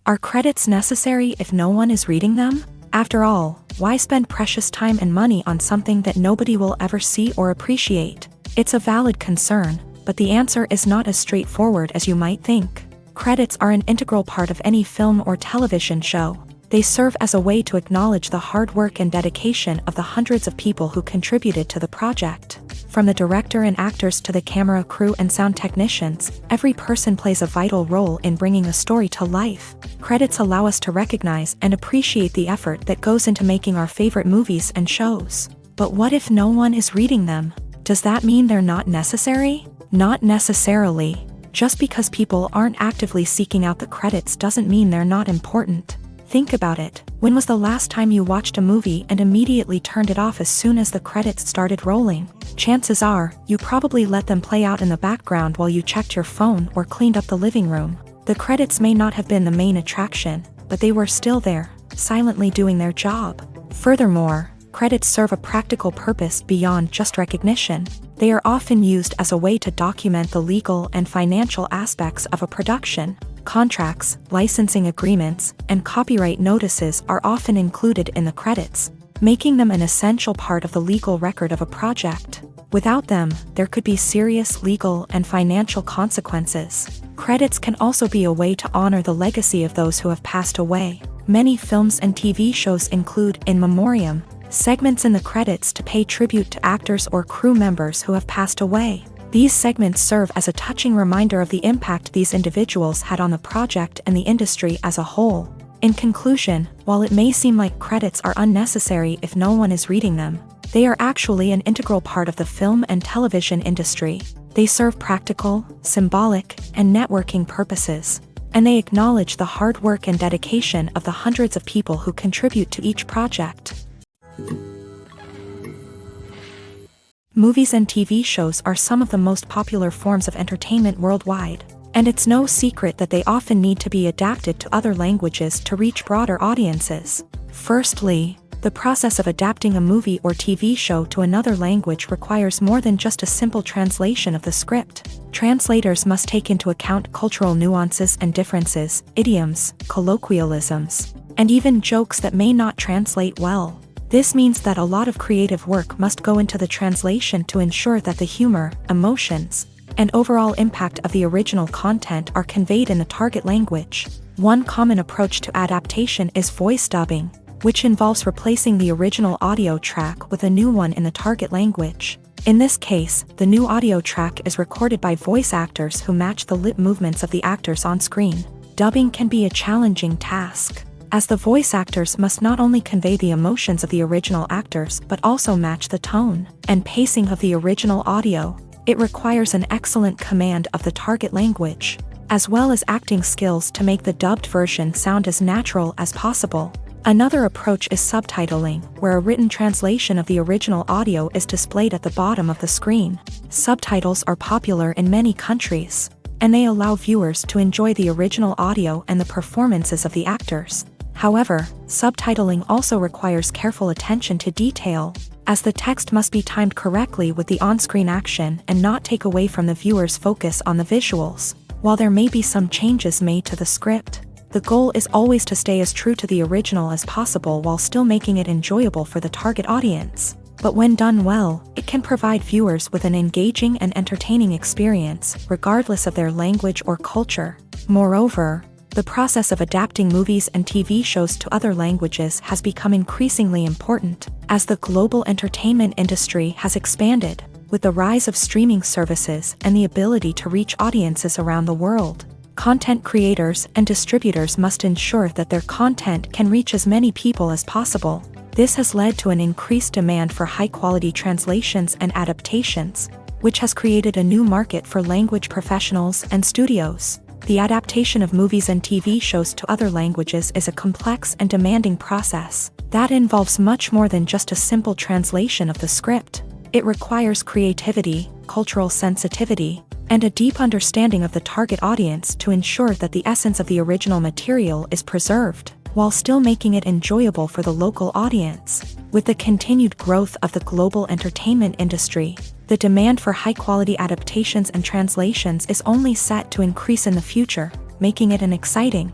Are credits necessary if no one is reading them? After all, why spend precious time and money on something that nobody will ever see or appreciate? It's a valid concern, but the answer is not as straightforward as you might think. Credits are an integral part of any film or television show. They serve as a way to acknowledge the hard work and dedication of the hundreds of people who contributed to the project. From the director and actors to the camera crew and sound technicians, every person plays a vital role in bringing a story to life. Credits allow us to recognize and appreciate the effort that goes into making our favorite movies and shows. But what if no one is reading them? Does that mean they're not necessary? Not necessarily. Just because people aren't actively seeking out the credits doesn't mean they're not important. Think about it. When was the last time you watched a movie and immediately turned it off as soon as the credits started rolling? Chances are, you probably let them play out in the background while you checked your phone or cleaned up the living room. The credits may not have been the main attraction, but they were still there, silently doing their job. Furthermore, credits serve a practical purpose beyond just recognition. They are often used as a way to document the legal and financial aspects of a production. Contracts, licensing agreements, and copyright notices are often included in the credits, making them an essential part of the legal record of a project. Without them, there could be serious legal and financial consequences. Credits can also be a way to honor the legacy of those who have passed away. Many films and TV shows include in memoriam segments in the credits to pay tribute to actors or crew members who have passed away. These segments serve as a touching reminder of the impact these individuals had on the project and the industry as a whole. In conclusion, while it may seem like credits are unnecessary if no one is reading them, they are actually an integral part of the film and television industry. They serve practical, symbolic, and networking purposes, and they acknowledge the hard work and dedication of the hundreds of people who contribute to each project. Movies and TV shows are some of the most popular forms of entertainment worldwide, and it's no secret that they often need to be adapted to other languages to reach broader audiences. Firstly, the process of adapting a movie or TV show to another language requires more than just a simple translation of the script. Translators must take into account cultural nuances and differences, idioms, colloquialisms, and even jokes that may not translate well. This means that a lot of creative work must go into the translation to ensure that the humor, emotions, and overall impact of the original content are conveyed in the target language. One common approach to adaptation is voice dubbing, which involves replacing the original audio track with a new one in the target language. In this case, the new audio track is recorded by voice actors who match the lip movements of the actors on screen. Dubbing can be a challenging task, as the voice actors must not only convey the emotions of the original actors but also match the tone and pacing of the original audio. It requires an excellent command of the target language, as well as acting skills to make the dubbed version sound as natural as possible. Another approach is subtitling, where a written translation of the original audio is displayed at the bottom of the screen. Subtitles are popular in many countries, and they allow viewers to enjoy the original audio and the performances of the actors. However, subtitling also requires careful attention to detail, as the text must be timed correctly with the on-screen action and not take away from the viewer's focus on the visuals. While there may be some changes made to the script, the goal is always to stay as true to the original as possible while still making it enjoyable for the target audience. But when done well, it can provide viewers with an engaging and entertaining experience, regardless of their language or culture. Moreover, the process of adapting movies and TV shows to other languages has become increasingly important, as the global entertainment industry has expanded, with the rise of streaming services and the ability to reach audiences around the world. Content creators and distributors must ensure that their content can reach as many people as possible. This has led to an increased demand for high-quality translations and adaptations, which has created a new market for language professionals and studios. The adaptation of movies and TV shows to other languages is a complex and demanding process that involves much more than just a simple translation of the script. It requires creativity, cultural sensitivity, and a deep understanding of the target audience to ensure that the essence of the original material is preserved, while still making it enjoyable for the local audience. With the continued growth of the global entertainment industry, the demand for high-quality adaptations and translations is only set to increase in the future, making it an exciting.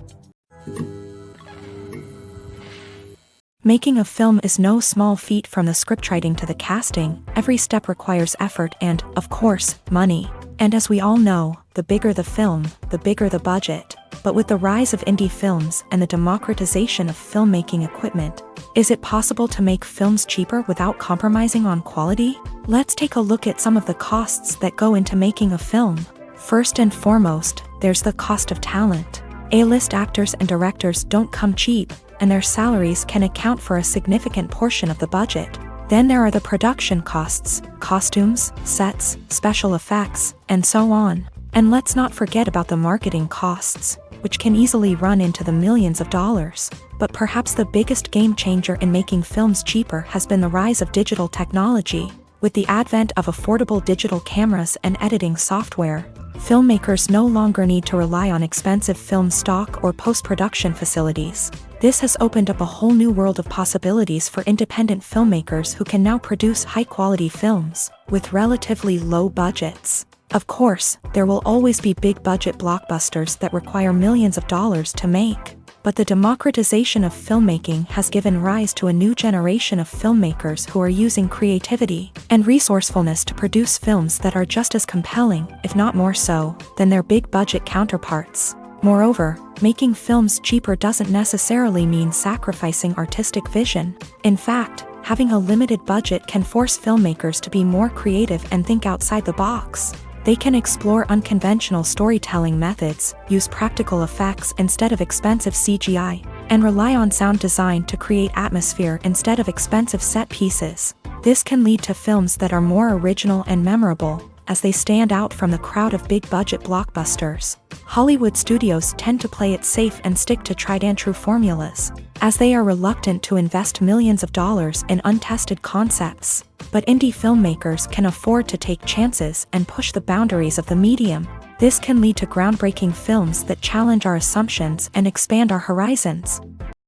Making a film is no small feat. From the scriptwriting to the casting, every step requires effort and, of course, money. And as we all know, the bigger the film, the bigger the budget. But with the rise of indie films and the democratization of filmmaking equipment, is it possible to make films cheaper without compromising on quality? Let's take a look at some of the costs that go into making a film. First and foremost, there's the cost of talent. A-list actors and directors don't come cheap, and their salaries can account for a significant portion of the budget. Then there are the production costs, costumes, sets, special effects, and so on. And let's not forget about the marketing costs, which can easily run into the millions of dollars. But perhaps the biggest game changer in making films cheaper has been the rise of digital technology. With the advent of affordable digital cameras and editing software, filmmakers no longer need to rely on expensive film stock or post-production facilities. This has opened up a whole new world of possibilities for independent filmmakers who can now produce high-quality films with relatively low budgets. Of course, there will always be big-budget blockbusters that require millions of dollars to make. But the democratization of filmmaking has given rise to a new generation of filmmakers who are using creativity and resourcefulness to produce films that are just as compelling, if not more so, than their big-budget counterparts. Moreover, making films cheaper doesn't necessarily mean sacrificing artistic vision. In fact, having a limited budget can force filmmakers to be more creative and think outside the box. They can explore unconventional storytelling methods, use practical effects instead of expensive CGI, and rely on sound design to create atmosphere instead of expensive set pieces. This can lead to films that are more original and memorable, as they stand out from the crowd of big-budget blockbusters. Hollywood studios tend to play it safe and stick to tried-and-true formulas, as they are reluctant to invest millions of dollars in untested concepts. But indie filmmakers can afford to take chances and push the boundaries of the medium. This can lead to groundbreaking films that challenge our assumptions and expand our horizons.